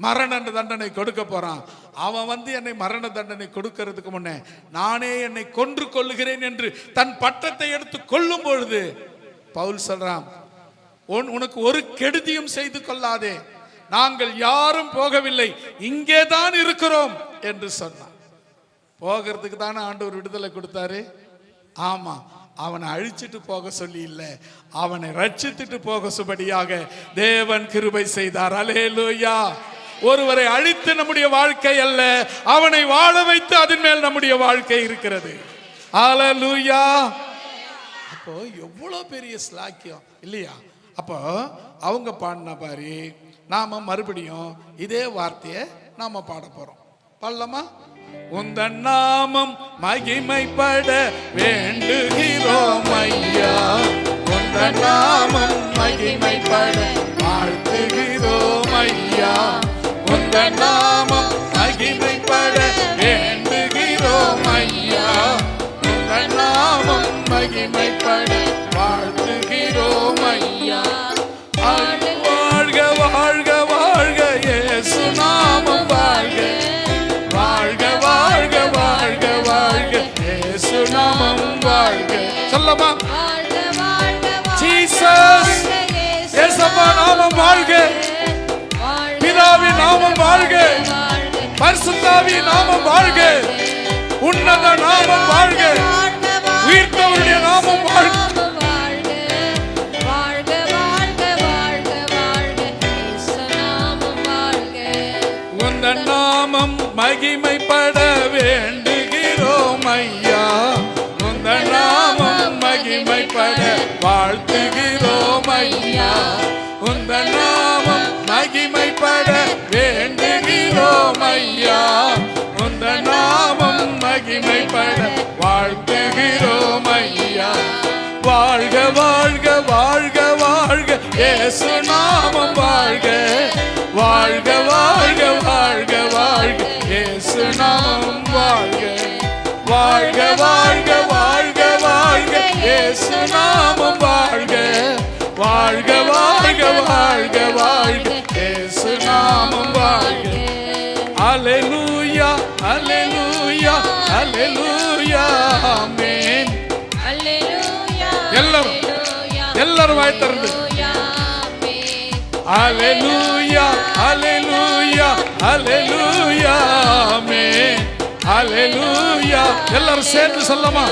மரண தண்டனை கொடுக்க போறான். அவன் என்னை மரண தண்டனை கொடுக்கிறதுக்கு முன்னே நானே என்னை கொன்று கொள்ளுகிறேன் என்று தன் பட்டத்தை எடுத்து கொள்ளும் பொழுது பவுல் சொல்றான், உனக்கு ஒரு கெடுதியும் செய்து கொள்ளாதே, நாங்கள் யாரும் போகவில்லை, இங்கே தான் இருக்கிறோம் என்று சொன்னான். போகிறதுக்கு தானே ஆண்டவர் விடுதலை கொடுத்தாரு. ஆமா, அவனை அழிச்சிட்டு போக சொல்லி இல்லை, அவனை ரட்சித்துட்டு போக சுபடியாக தேவன் கிருபை செய்தார். அல்லேலூயா. ஒருவரை அழித்து நம்முடைய வாழ்க்கை அல்ல, அவனை வாழ வைத்து அதன் மேல் நம்முடைய வாழ்க்கை இருக்கிறது. அல்லேலூயா. அப்போ எவ்வளவு பெரிய ஸ்லாக்கியம் இல்லையா? அப்போ அவங்க பாடின பாரு, நாம மறுபடியும் இதே வார்த்தையை நாம பாட போறோம். பாடலாமா? உந்தன் நாமம் மகிமைப்பட வேண்டுகிறோம் ஐயா, உந்தன் நாமம் மகிமைப்பட வாழ்த்துகிறோம் ஐயா, உந்தன் நாமம் மகிமைப்பட வேண்டுகிறோம் ஐயா, உந்தன் நாமம் மகிமைப்பட வாழ்த்துகிறோம் ஐயா. வாழ்க வாழ்க வாழ்க இயேசு நாமம் வாழ்க, வாழ்க வாழ்க வாழ்க வாழ்க இயேசு நாமம் வாழ்க. சொல்லமா? ஜீசஸ் இயேசுவா நாமம் வாழ்க, பிதாவின் நாமம் வாழ்க, பரிசுத்தாவி நாமம் வாழ்க, உன்னத நாமம் வாழ்க, உயிர்த்தவருடைய நாமம் வாழ்க. உந்தன் நாமம் மகிமைப்பட வேண்டுகிறோம் ஐயா, உந்தன் நாமம் மகிமைப்பட வாழ்த்துகிறோம் ஐயா, உந்தன் நாமம் மகிமைப்பட வேண்டுகிறோம் ஐயா, உந்தன் நாமம் மகிமைப்பட வாழ்த்துகிறோம் ஐயா. வாழ்க வாழ்க வாழ்க வாழ்க இயேசு நாமம் வாழ்க, வாழ்க வாழ்க வாழ்க வாழ்க இயேசு நாமம் வாழ்க, வாழ்க வாழ்க வாழ்க வாழ்க இயேசு நாமம் வாழ்க, வாழ்க வாழ்க வாழ்க வாழ்க இயேசு நாமம் வாழ்க. அல்லேலூயா அல்லேலூயா அல்லேலூயா ஆமென். எல்லாரும் வாய் திறந்து அல்லேலூயா அல்லேலூயா அல்லேலூயா ஆமென். அல்லேலூயா. எல்லாரும் சேர்ந்து சொல்லமா?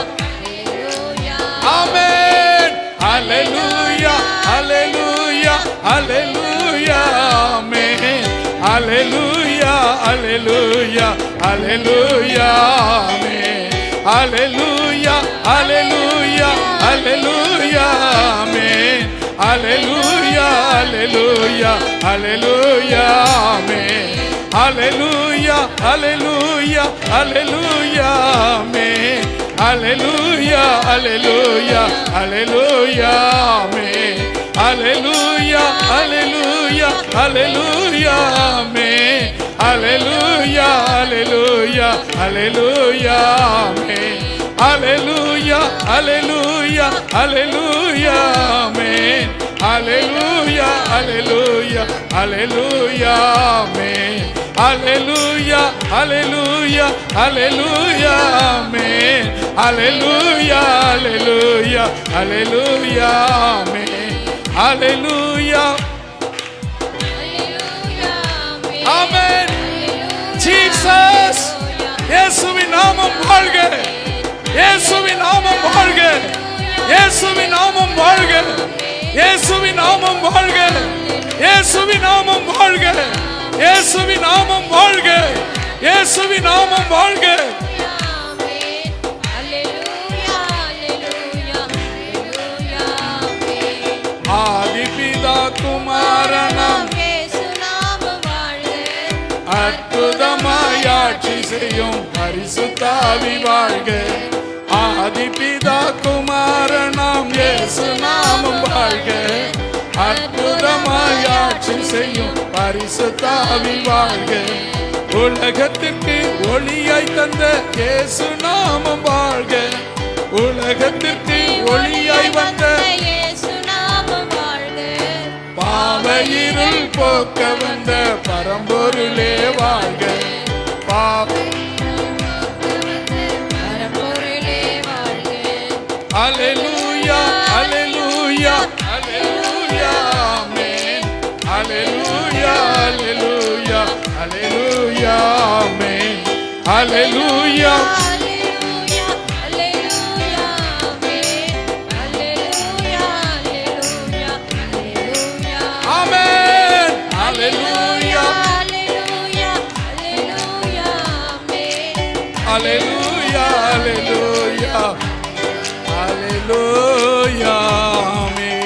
ஆமென். அல்லேலூயா அல்லேலூயா அல்லேலூயா ஆமென். அல்லேலூயா அல்லேலூயா அல்லேலூயா ஆமென். அல்லேலூயா அல்லேலூயா அல்லேலூயா ஆமென். அல்லேலூயா அல்லேலூயா அல்லேலூயா ஆமென். அல்லேலூயா அல்லேலூயா அல்லேலூயா ஆமென். அல்லேலூயா அல்லேலூயா அல்லேலூயா ஆமென். அல்லேலூயா அல்லேலூயா அல்லேலூயா ஆமென். அல்லேலூயா அல்லேலூயா அல்லேலூயா ஆமென். அல்லேலூயா அல்லேலூயா அல்லேலூயா ஆமென். Hallelujah, hallelujah, hallelujah, amen. Hallelujah, hallelujah, hallelujah, amen. Hallelujah, hallelujah, hallelujah, amen. Hallelujah, amen. Jesus, இயேசுவின் நாமம் வாழ்க, இயேசுவின் நாமம் வாழ்க, இயேசுவின் நாமம் வாழ்க, இயேசுவின் நாமம் வாழ்க, இயேசுவின் நாமம் வாழ்க, இயேசுவின் நாமம் வாழ்க, இயேசுவின் நாமம் வாழ்க. ஆதிபிதா குமாரனாம் அற்புதமாய் ஆட்சி செய்யும் பரிசுத்த ஆவி வாழ்க. ஆதிபிதா குமாரனாம் இயேசு நாமம் வாழ்க. அற்புதமாய் ஆட்சி செய்யும் பரிசுத்த ஆவி வாழ்க. உலகத்திற்கு ஒளியாய் தந்த இயேசு நாமம் வாழ்க. உலகத்திற்கு ஒளியாய் வந்த பாவையிருள் போக்க வந்த பரம்பொருளே வாழ்க. Hallelujah, hallelujah, hallelujah, amen. Hallelujah, hallelujah, hallelujah, amen. Hallelujah. Hallelujah, hallelujah, hallelujah, amen.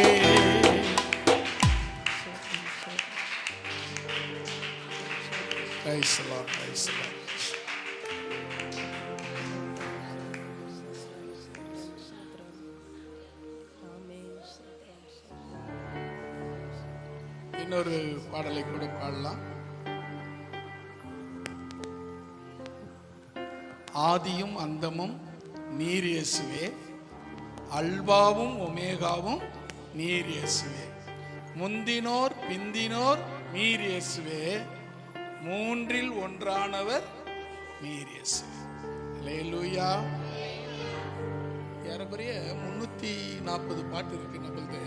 Praise the Lord, praise the Lord. இன்னொரு பாடலை கூட பாடலாம். ஆதியும் அந்தமும் நீர் இயேசுவே, அல்பாவும் ஒமேகாவும் நீர் இயேசுவே, முந்தினோர் பிந்தினோர் நீர் இயேசுவே, மூன்றில் ஒன்றானவர் நீர் இயேசுவே. அல்லேலூயா. ஏறக்குறைய 340 பாட்டு இருக்கு நம்மளுக்கு.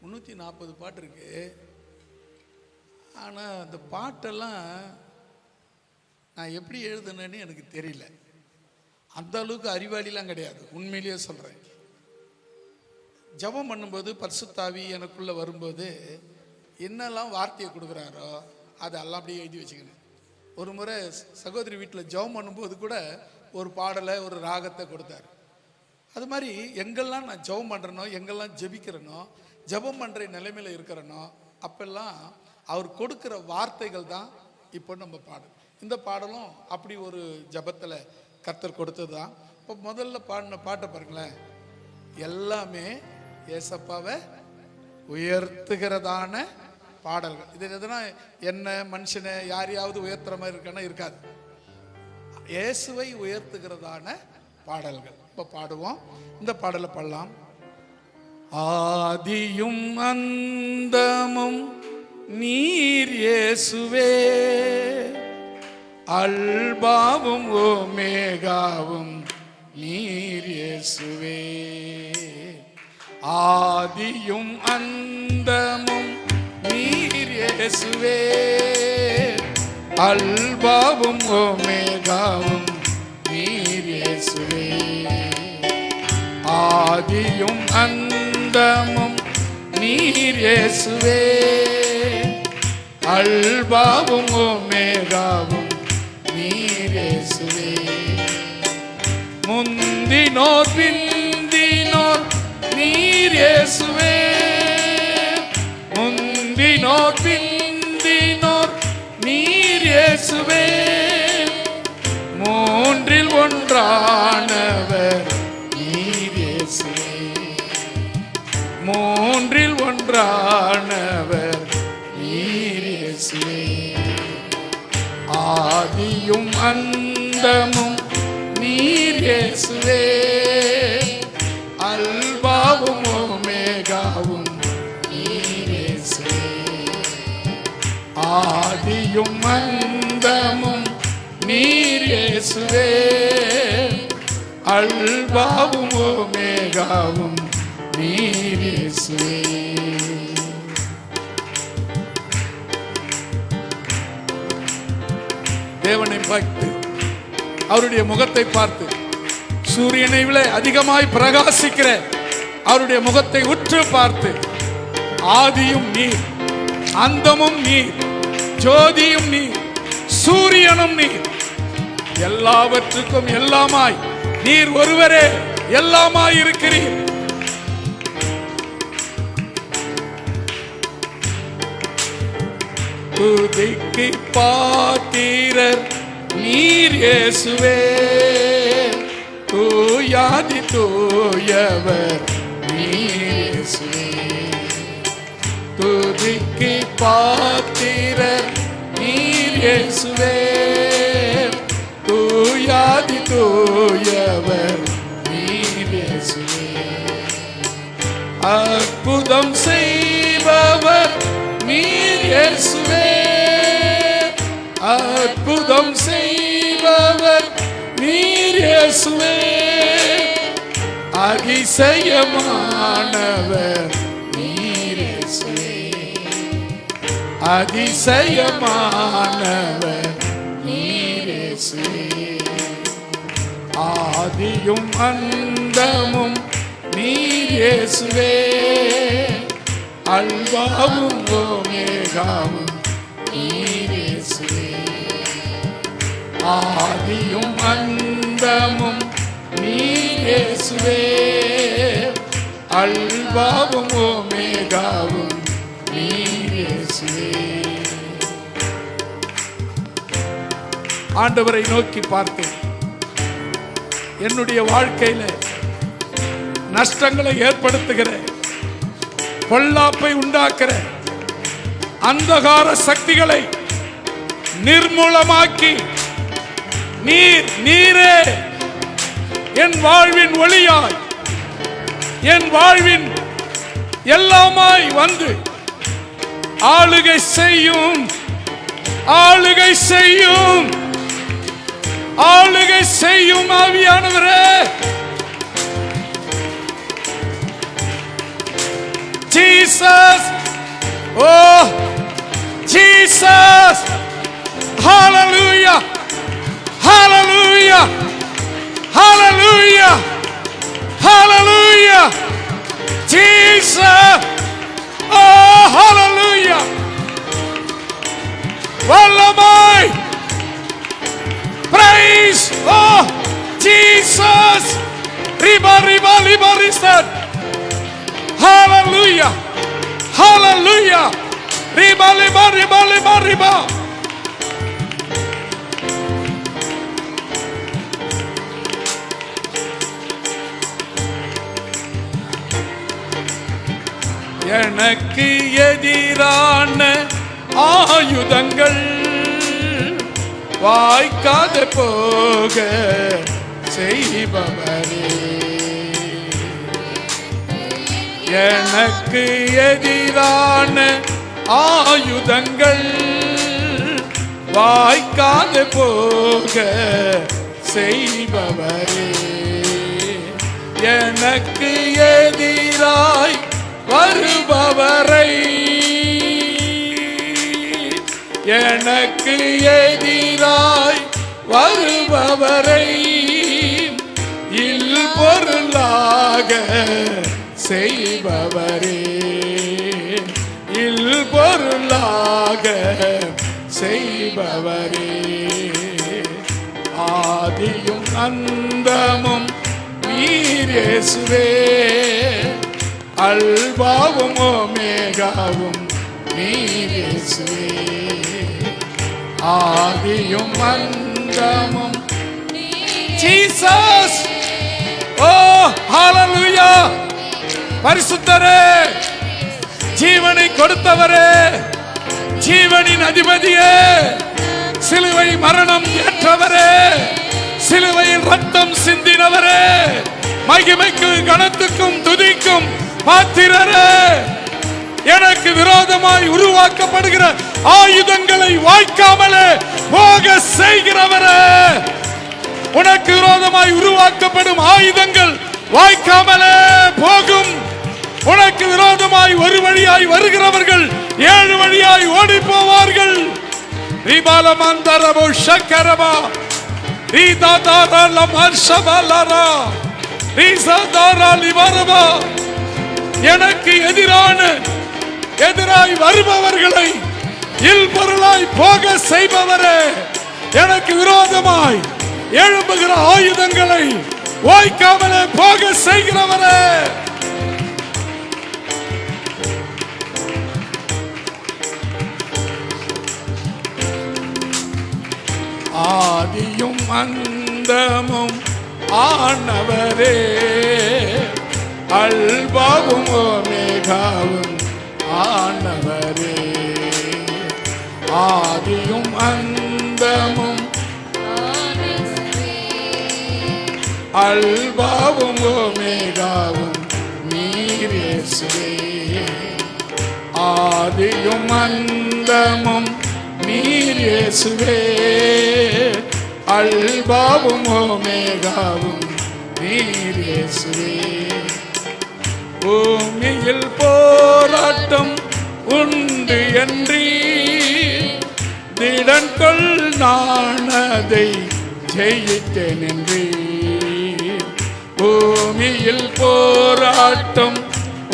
340 பாட்டு இருக்கு. ஆனா அந்த பாட்டெல்லாம் நான் எப்படி எழுதுனேன்னு எனக்கு தெரியல. அந்த அளவுக்கு அறிவாளிலாம் கிடையாது, உண்மையிலேயே சொல்கிறேன். ஜெபம் பண்ணும்போது பரிசுத்த ஆவி எனக்குள்ளே வரும்போது என்னெல்லாம் வார்த்தையை கொடுக்குறாரோ அதெல்லாம் அப்படியே எழுதி வச்சுக்கணும். ஒரு முறை சகோதரி வீட்டில் ஜெபம் பண்ணும்போது கூட ஒரு பாடலை ஒரு ராகத்தை கொடுத்தாரு. அது மாதிரி எங்கெல்லாம் நான் ஜெபம் பண்ணுறேனோ, எங்கெல்லாம் ஜெபிக்கிறேனோ, ஜெபம் பண்ணுற நிலைமையில் இருக்கிறேனோ அப்பெல்லாம் அவர் கொடுக்குற வார்த்தைகள் தான் இப்போ நம்ம பாடல். இந்த பாடலும் அப்படி ஒரு ஜபத்தில் கர்த்தர் கொடுத்தது தான். இப்போ முதல்ல பாடின பாட்டை பாருங்களேன். எல்லாமே ஏசப்பாவை உயர்த்துகிறதான பாடல்கள். இது எதுனா என்ன மனுஷனை யாரையாவது உயர்த்துற மாதிரி இருக்கானா? இருக்காது. இயேசுவை உயர்த்துகிறதான பாடல்கள். இப்போ பாடுவோம். இந்த பாடலை பாடலாம். ஆதியும் அந்தமும் நீர் இயேசுவே, அல்பாவும் ஓமேகாவும் நீர் இயேசுவே. ஆதியும் அந்தமும் நீர் இயேசுவே, அல்பாவும் ஓமேகாவும் நீர் இயேசுவே. ஆதியும் அந்தமும் நீர் இயேசுவே, அல்பாவும் ஓமேகாவும் நீர் இயேசுவே. முந்தினோர் பிந்தினோர் நீர் இயேசுவே, முந்தினோர் பிந்தினோர் நீர் இயேசுவே. மூன்றில் ஒன்றானவர் நீர் இயேசுவே, மூன்றில் ஒன்றானவர் நீர் இயேசுவே. ஆதியும் அந்தமும் நீர் இயேசுவே, அல்பாவும் ஆதியும் அந்தமும் நீர் இயேசுவே, அல்பாவும் ஓமேகாவும் நீர் இயேசுவே. தேவனை பார்த்து, அவருடைய முகத்தை பார்த்து, சூரியனை விட அதிகமாய் பிரகாசிக்கிற அவருடைய முகத்தை உற்று பார்த்து, ஆதியும் நீர், அந்தமும் நீர், ஜோதியும் நீர், சூரியனும் நீர், எல்லாவற்றுக்கும் எல்லாமாய் நீர் ஒருவரே எல்லாமாய் இருக்கிறீர். துதிக்கு பாத்திரர் நீர் இயேசுவே, தூயாதி தூயவர் நீர் இயேசுவே. துதிக்கு பாத்திரர் நீர் இயேசுவே, தூயாதி தூயவர் நீர் இயேசுவே. அற்புதம் செய்பவர் நீர் இயேசுவே, அற்புதம் செய்பவர் நீர் இயேசுவே. அதிசயமானவர் நீர் இயேசுவே, அதிசயமானவர் நீர் இயேசுவே. ஆதியும் அந்தமும் நீர் இயேசுவே, அல்பாவும் ஓமேகாவும் நீர் இயேசுவே. ஆதியும் அந்தமும் நீர் இயேசுவே, அல்பாவும் ஓமேகாவும் நீர் இயேசுவே. ஆண்டவரை நோக்கி பார்த்தேன். என்னுடைய வாழ்க்கையில நஷ்டங்களை ஏற்படுத்துகிற, பொல்லாப்பை உண்டாக்குற அந்தகார சக்திகளை நிர்மூலமாக்கி, நீரே என் வாழ்வின் ஒளியாய், என் வாழ்வின் எல்லாமாய் வந்து ஆளுகை செய்யும், ஆளுகை செய்யும், ஆளுகை செய்யும் ஆவியானவரே. Jesus, oh Jesus, hallelujah, hallelujah, hallelujah, hallelujah, Jesus, oh hallelujah. Vallamai, praise, oh Jesus, riba riba riba risad. Hallelujah, hallelujah, riba riba riba riba riba. எனக்கு எதிரான ஆயுதங்கள் வாய்க்காத போக செய்பவரே, எனக்கு எதிரான ஆயுதங்கள் வாய்க்காத போக செய்பவரே, எனக்கு எதிராய் வருபவரை, எனக்கு எதிராய் வருபவரை இல் பொருளாக செய்பவரே, இல் பொருளாக செய்பவரே. ஆதியும் அந்தமும் நீர் இயேசுவே, அல்பாவும் ஓமேகாவும் நீர் இயேசுவே. ஆதியும் அந்தமும் ஜீசஸ், ஓ ஹalleluya. பரிசுத்தரே, ஜீவனை கொடுத்தவரே, ஜீவனின் அதிபதியே, சிலுவை மரணம் ஏற்றவரே, சிலுவையில் ரத்தம் சிந்தினவரே, மகிமைக்கு கனத்துக்கும் துதிக்கும் பாத்திரரே, எனக்கு விரோதமாய் உருவாக்கப்படுகிற ஆயுதங்களை வாய்க்காமலே போக செய்கிறவரே, உனக்கு விரோதமாய் உருவாக்கப்படும் ஆயுதங்கள் வாய்க்காமலே போகும். உனக்கு விரோதமாய் ஒரு வழியாய் வருகிறவர்கள் 7 வழியாய் ஓடி போவார்கள். ரிபாலமந்தரபோ ஷக்கரபா ரிதாதாரா லமர்ஷபலரா ரிசாதாரா லிவரபா. எனக்கு எதிராய் வருபவர்களை இல்பொருளாய் போக செய்பவரே, எனக்கு விரோதமாய் எழும்புகிற ஆயுதங்களை வாய்க்காமலே போக செய்கிறவரே, ஆதியும் அந்தமும் ஆனவரே, அல்பாவும் ஓமேகாவும் ஆனவரே, ஆதியும் அந்தமும் அல்பாவும் ஓமேகாவும் நீர் இயேசுவே, ஆதியும் அந்தமும் நீர் இயேசுவே, அல்பாவும் ஓமேகாவும் நீர் இயேசுவே. பூமியில் போராட்டம் உண்டு என்றீ, திடன்கொள் நான் அதை ஜெயித்தேன் என்றீ. பூமியில் போராட்டம்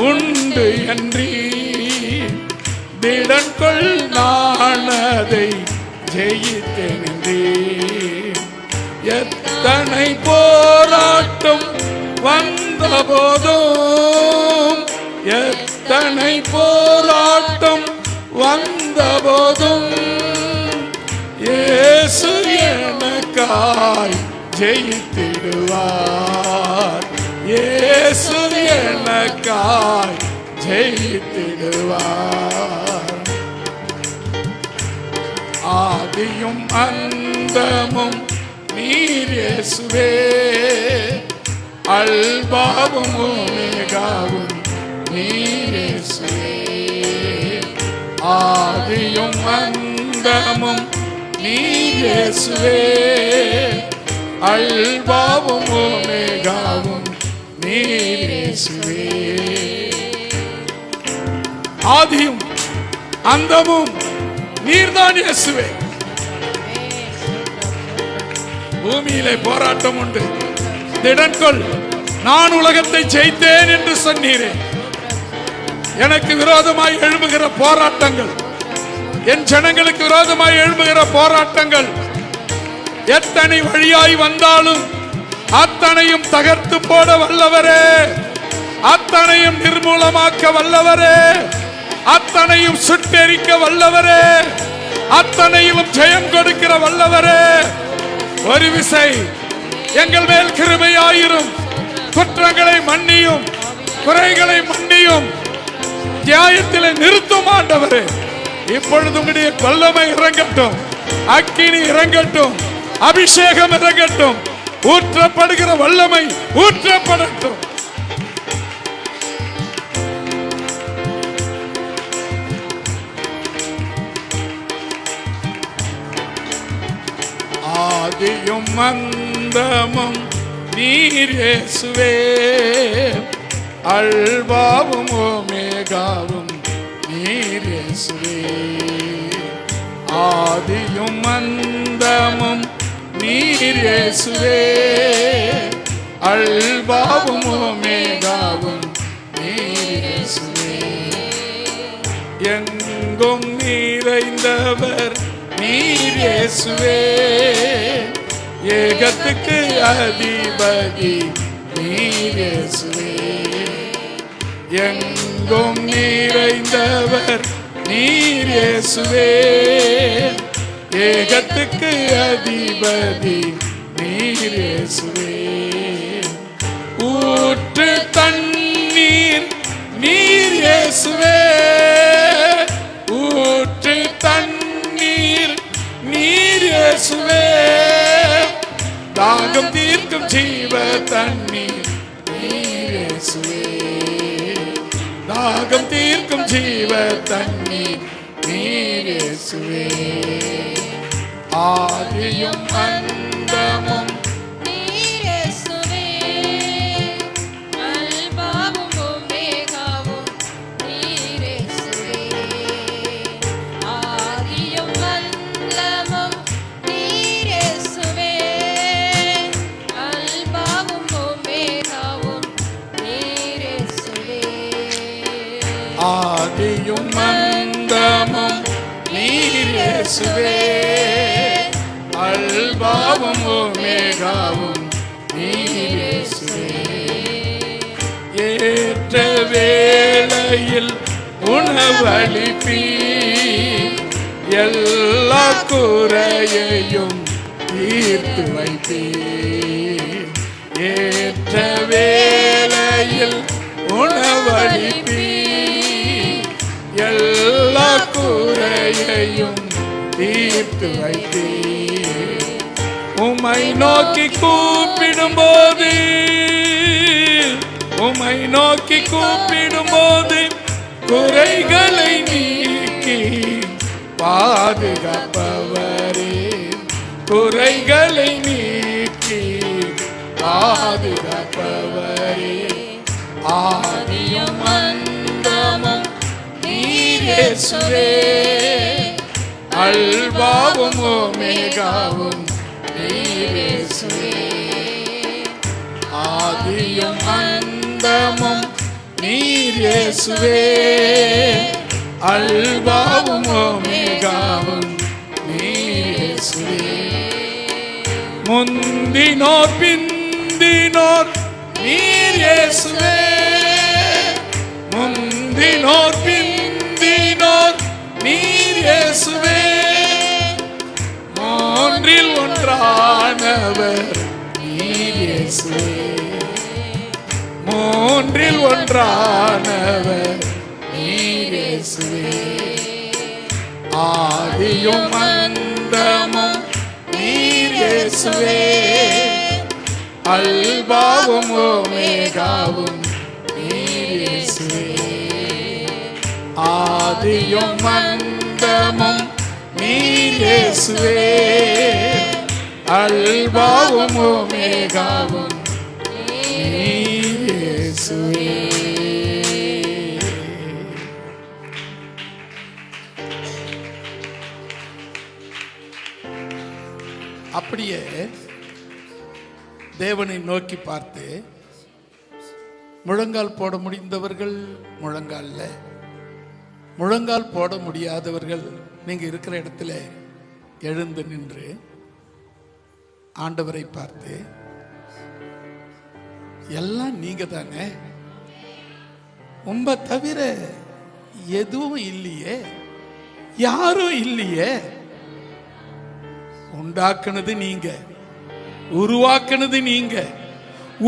உண்டு என்றீ, திடன்கொள் நான் அதை ஜெயித்தேன் என்றீ. எத்தனை போராட்டம் வந்த போதும், எத்தனை போராட்டம் வந்த போதும், இயேசு எனக்காய் ஜெயித்திடுவார், இயேசு எனக்காய் ஜெயித்திடுவார். ஆதியும் அந்தமும் நீர் இயேசுவே, அல்பாவும் ஓமேகாவும் நீர் இயேசுவே, ஆதியும் அந்தமும் நீர் இயேசுவே, அல்பாவும் ஓமேகாவும் நீர் இயேசுவே. ஆதியும் அந்தமும் நீர்தான் இயேசுவே. பூமியிலே போராட்டம் உண்டு, திடன்கொள் நான் உலகத்தை ஜெயித்தேன் என்று சொன்னீரே. எனக்கு விரோதமாய் எழும்புகிற போராட்டங்கள், என் ஜனங்களுக்கு விரோதமாய் எழும்புகிற போராட்டங்கள் எத்தனை வழியாய் வந்தாலும் அத்தனையும் தகர்த்து போட வல்லவரே, அத்தனையும் நிர்மூலமாக்க வல்லவரே, அத்தனையும் சுட்டெரிக்க வல்லவரே, அத்தனையிலும் ஜெயம் கொடுக்கிற வல்லவரே. ஒரு விசை எங்கள் மேல் கிருபையாயிரும், குற்றங்களை மன்னியும், குறைகளை மன்னியும், நியாயத்திலே நிறுத்தும் ஆண்டவரே. இப்பொழுது உம்முடைய வல்லமை இறங்கட்டும், அக்கினி இறங்கட்டும், அபிஷேகம் இறங்கட்டும், ஊற்றப்படுகிற வல்லமை ஊற்றப்படட்டும். ஆதியும் அந்தமும் நீர் இயேசுவே, அல்பாவும் ஓமேகாவும் நீர் இயேசுவே, ஆதியும் அந்தமும் நீர் இயேசுவே, அல்பாவும் ஓமேகாவும் நீர் இயேசுவே. எங்கும் நிறைந்தவர் நீர் இயேசுவே, ஏகத்துக்கு அதிபதி நீர் இயேசுவே, எங்கும் நிறைந்தவர் நீர் இயேசுவே, ஏகத்துக்கு அதிபதி நீர் இயேசுவே. ஊற்று தண்ணீர் நீர் இயேசுவே, ஊற்று தண்ணீர் நீர் இயேசுவே, தாகம் தீர்க்கும் ஜீவ தண்ணீர் நீர் இயேசுவே, தாகம் தீர்க்கும் ஜீவ தண்ணீர் நீர் இயேசுவே. ஆதியும் அந்தமும் நீர் இயேசுவே. அல்பாவும் ஒமேகாவும் நீர் இயேசுவே. ஆதியும் அந்தமும் நீர் இயேசுவே. அல்பாவும் ஒமேகாவும் நீர் இயேசுவே. ஆதியும் அந்தமும் நீர் இயேசுவே. அல்பாவும் ஒமேகாவும் நீர் இயேசுவே. ஏற்ற வேளையில் உணவளிப்பீர், எல்லா குறையையும் தீர்த்து வைப்பீர். ஏற்ற வேளையில் உணவளிப்பீர், எல்லா குறையையும் தீர்த்து வைத்தீர். உம்மை நோக்கி கூப்பிடும்போது, உம்மை நோக்கி கூப்பிடும்போது குறைகளை நீக்கி பாதுகாப்பவரே. குறைகளை நீக்கி பாதுகாப்பவரே. ஆதியும் அந்தமும் நீர் இயேசுவே. அல்பாவும் ஒமேகாவும் நீர் இயேசுவே. ஆதியும் அந்தமும் நீர் இயேசுவே. அல்பாவும் ஒமேகாவும் நீர் இயேசுவே. முந்தினோர் பிந்தினோர் நீர் இயேசுவே. முந்தினோர் பிந்தினோர் நீர் இயேசுவே. மூன்றில் ஒன்றானவர் நீர் இயேசுவே. மூன்றில் ஒன்றானவர் நீர் இயேசுவே. ஆதியும் அந்தமும் நீர் இயேசுவே. அல்பாவும் ஒமேகாவும் நீர் இயேசுவே. ஆதியும் அந்தமும் நீர் இயேசுவே. அல்பாவும் ஒமேகாவும் நீர் இயேசுவே. அப்படியே தேவனை நோக்கி பார்த்து முழங்கால் போட முடிந்தவர்கள் முழங்கால்ல, முழங்கால் போட முடியாதவர்கள் நீங்க இருக்கிற இடத்துல எழுந்து நின்று ஆண்டவரை பார்த்து, எல்லாம் நீங்க தானே, உம்ப தவிர எதுவும் இல்லையே, யாரும் இல்லையே, உண்டாக்குனது நீங்க, உருவாக்குனது நீங்க,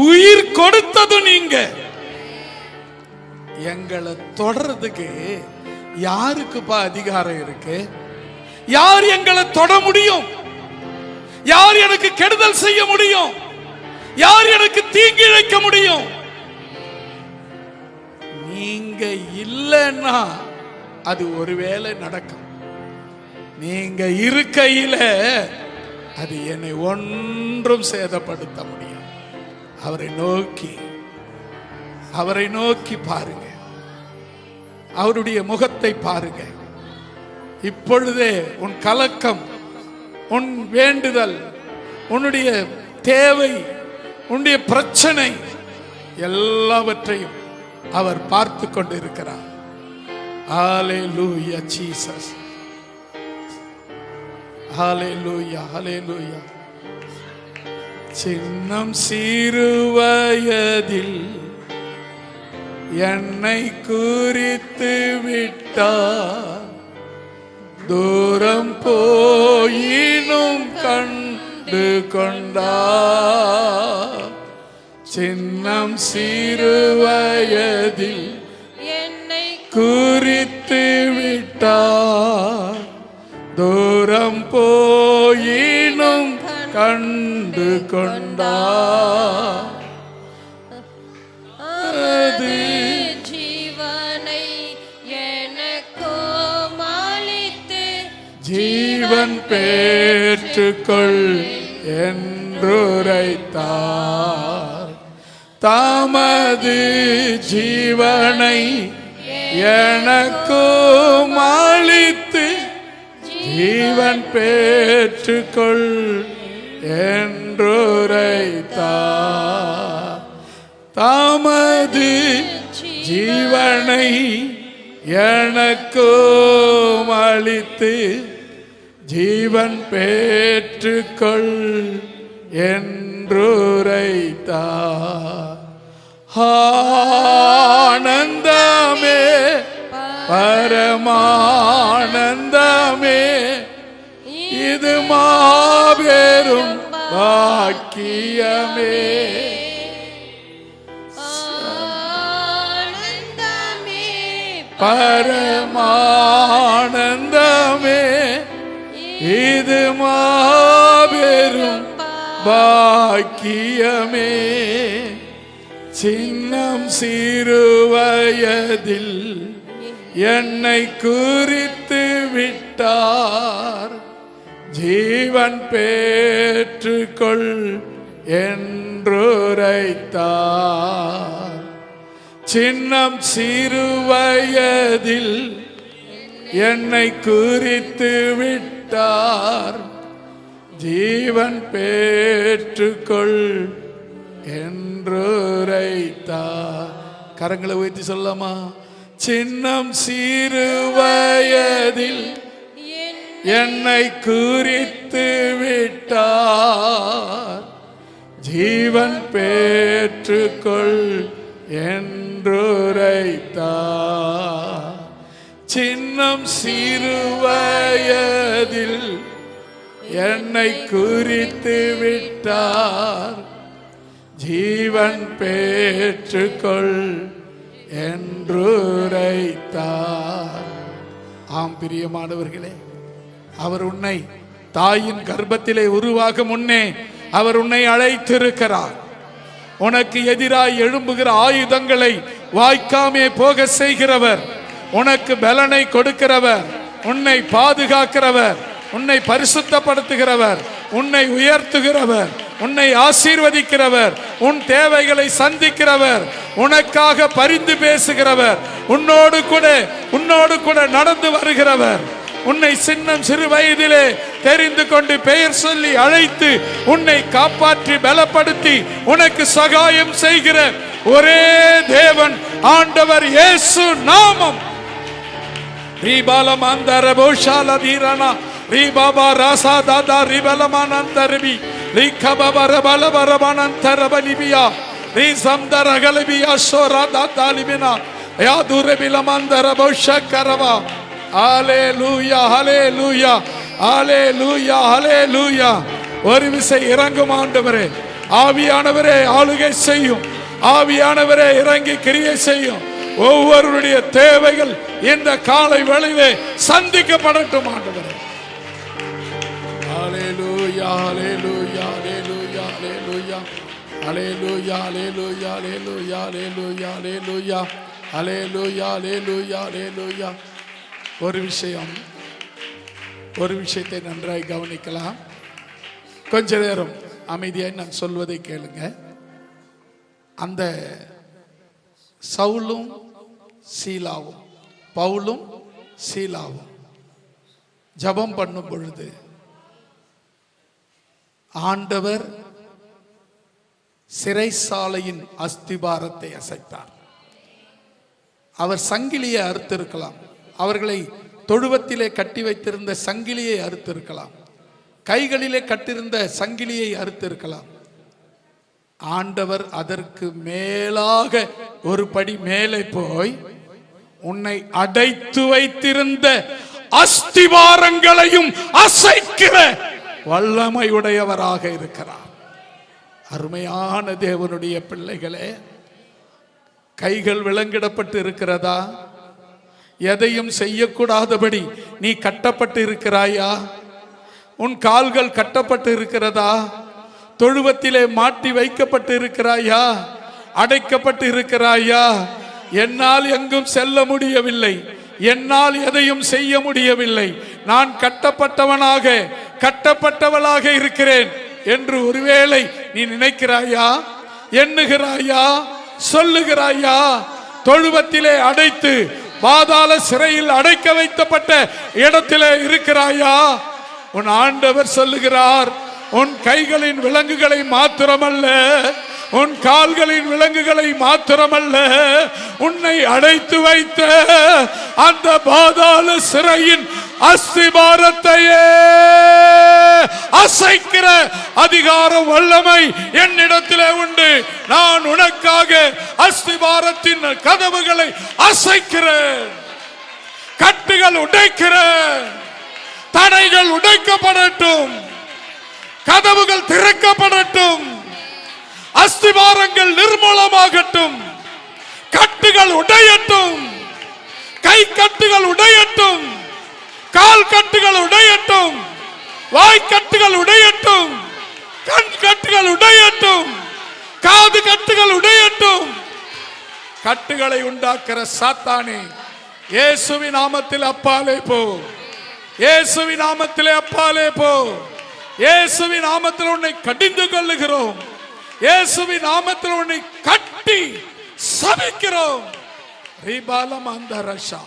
உயிர் கொடுத்தது நீங்க. எங்களை தொடர்றதுக்கு யாருக்குப்பா அதிகாரம் இருக்கு? யார் எங்களை தொட முடியும்? யார் எனக்கு கெடுதல் செய்ய முடியும்? யார் எனக்கு தீங்கு இழைக்க முடியும்? நீங்க இல்லைன்னா அது ஒருவேளை நடக்கும். நீங்க இருக்கையில அது என்னை ஒன்றும் சேதப்படுத்த முடியும். அவரை நோக்கி பாருங்க, அவருடைய முகத்தை பாருங்க. இப்பொழுதே உன் கலக்கம், உன் வேண்டுதல், உன்னுடைய தேவை, உன்னுடைய பிரச்சனை எல்லாவற்றையும் அவர் பார்த்து கொண்டிருக்கிறார். ஹல்லேலூயா ஜீசஸ், ஹல்லேலூயா, ஹல்லேலூயா. சின்னம் சிறுவயதில் என்னை குறித்து விட்டார், தூரம் போயினும் கண்டு கொண்டார். சின்னம் சிறுவயதில் என்னை குறித்து விட்டார், தூரம் போயினும் கண்டு கொண்டார். அது ஜீவனுள்ள ஜீவன் பெற்றுக்கொள் என்றுரைத்தார். தமது ஜீவனை எனக்கும் அளித்து ஜீவன் பெற்றுக்கொள் என்றுரைத்தார். தமது ஜீவனை எனக்கும் அளித்து ஜீவன் பெற்றுக்கொள் என்றுரைத்தார். ஆனந்தமே பரமானந்தமே இது மாபெரும் பாக்கியமே. ஆனந்தமே பரமானந்தமே இது மாபெரும் பாக்கியமே. சின்னம் சிறுவயதில் என்னை குறித்து விட்டார். ஜீவன் பெற்றுக்கொள் என்றுரைத்தார். சின்னம் சிறுவயதில் என்னை குறித்து விட்டார். ஜீவன் பெற்றுக்கொள் என்றுரைத்தார். கரங்களை உயர்த்தி சொல்லலாமா? சின்னம் சிறுவயதில் என்னை குறித்து விட்டார். ஜீவன் பெற்றுக்கொள் என்றுரைத்தார். சின்னம் சிறுவயதில் என்னை குறித்து விட்டார். ஜீவன் பெற்றுக்கொள் என்றுரைத்தார். ஆம் பிரியமானவர்களே, அவர் உன்னை தாயின் கர்ப்பத்திலே உருவாக முன்னே அவர் உன்னை அழைத்திருக்கிறார். உனக்கு எதிராய் எழும்புகிற ஆயுதங்களை வாய்க்காமே போக செய்கிறவர், உனக்கு பலனை கொடுக்கிறவர், உன்னை பாதுகாக்கிறவர், உன்னை பரிசுத்தப்படுத்துகிறவர், உன்னை உயர்த்துகிறவர், உன்னை ஆசீர்வதிக்கிறவர், உன் தேவைகளை சந்திக்கிறவர், உனக்காக பரிந்து பேசுகிறவர், உன்னோடு கூட நடந்து வருகிறவர், உன்னை சின்னம் சிறு வயதிலே தெரிந்து கொண்டு பெயர் சொல்லி அழைத்து உன்னை காப்பாற்றி பலப்படுத்தி உனக்கு சகாயம் செய்கிற ஒரே தேவன் ஆண்டவர் இயேசு நாமம். ரீபாலமாந்தர போஷால தீரனா ரீபாபா ராசா தாதா ரிபலமானந்தரபி ரீகபபரபலபரபனந்தரபலிபியா ரீசம்தரகலபியா ஷோரா தாதாலிபினா யாதுரபிலமந்தர போஷக்கரவா. ஹல்லேலூயா, ஹல்லேலூயா, ஹல்லேலூயா, ஹல்லேலூயா. ஒரு விசை இறங்கும் ஆண்டவரே, ஆவியானவரே ஆளுகை செய்யும், ஆவியானவரே இறங்கி கிரியை செய்யும். ஒவ்வொருடைய தேவைகள் இந்த காலை வேளையிலே சந்திக்கப்படட்டும் ஆண்டவரே. ஹல்லேலூயா, ஹல்லேலூயா, ஹல்லேலூயா, ஹல்லேலூயா, ஹல்லேலூயா, ஹல்லேலூயா, ஹல்லேலூயா, ஹல்லேலூயா, ஹல்லேலூயா, ஹல்லேலூயா, ஹல்லேலூயா, ஹல்லேலூயா. ஒரு விஷயத்தை நன்றாய் கவனிக்கலாம். கொஞ்ச நேரம் அமைதியாய் நான் சொல்வதை கேளுங்க. அந்த சவுலும் சீலாவும், பவுலும் சீலாவும் ஜெபம் பண்ணும் பொழுது ஆண்டவர் சிறைசாலையின் அஸ்திபாரத்தை அசைத்தார். அவர் சங்கிலியை அறுத்திருக்கலாம், அவர்களை தொழுவத்திலே கட்டி வைத்திருந்த சங்கிலியை அறுத்திருக்கலாம், கைகளிலே கட்டிருந்த சங்கிலியை அறுத்திருக்கலாம். ஆண்டவர் அதற்கு மேலாக ஒரு படி மேலே போய் உன்னை அடைத்து வைத்திருந்த அஸ்திவாரங்களையும் அசைக்கிற வல்லமை உடையவராக இருக்கிறார். அருமையான தேவனுடைய பிள்ளைகளே, கைகள் விலங்கிடப்பட்டு இருக்கிறதா? எதையும் செய்யக்கூடாதபடி நீ கட்டப்பட்டு இருக்கிறாயா? உன் கால்கள் கட்டப்பட்டு இருக்கிறதா? தொழுவத்திலே மாட்டி வைக்கப்பட்டு இருக்கிறாயா? அடைக்கப்பட்டு இருக்கிறாயா? என்னால் எங்கும் செல்ல முடியவில்லை, என்னால் எதையும் செய்ய முடியவில்லை, நான் கட்டப்பட்டவளாக இருக்கிறேன் என்று ஒருவேளை நீ நினைக்கிறாயா, எண்ணுகிறாயா, சொல்லுகிறாயா? தொழுவத்திலே அடைத்து பாதாள சிறையில் அடைக்க வைக்கப்பட்ட இடத்திலே இருக்கிறாயா? உன் ஆண்டவர் சொல்லுகிறார், உன் கைகளின் விலங்குகளை மாத்திரமல்ல, உன் கால்களின் விலங்குகளை மாத்திரமல்ல, உன்னை அடைத்து வைத்த அந்த பாதாள சிறையின் அஸ்திபாரத்தையே அசைக்கிற அதிகாரம் வல்லமை என்னிடத்திலே உண்டு. நான் உனக்காக அஸ்திபாரத்தின் கதவுகளை அசைக்கிறேன், கட்டுகள் உடைக்கிறேன், தடைகள் உடைக்கப்படட்டும், கதவுகள் திறக்கப்படட்டும், அஸ்திவாரங்கள் நிர்மூலமாகட்டும், கட்டுகள் உடையட்டும், கை கட்டுகள் உடையட்டும், கால் கட்டுகள் உடையட்டும், வாய் கட்டுகள் உடையட்டும், கண் கட்டுகள் உடையட்டும், காது கட்டுகள் உடையட்டும். கட்டுகளை உண்டாக்குற சாத்தானே, இயேசுவின் நாமத்தில் அப்பாலே போ, இயேசுவின் நாமத்திலே அப்பாலே போ. இயேசுவின் நாமத்தில் உன்னை கடிந்து கொள்ளுகிறோம், இயேசுவின் நாமத்தில் உன்னை கட்டி சபிக்கிறோம். ரிபாலம் அந்தரஷா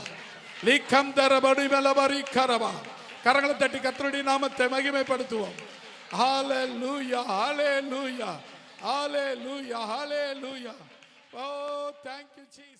லிகம் தரபடி மெலபரி கரவா. கரங்களை தட்டி கர்த்தருடைய நாமத்தை மகிமைப்படுத்துவோம். ஹalleluya, hallelujah, hallelujah, hallelujah. Oh, thank you Jesus.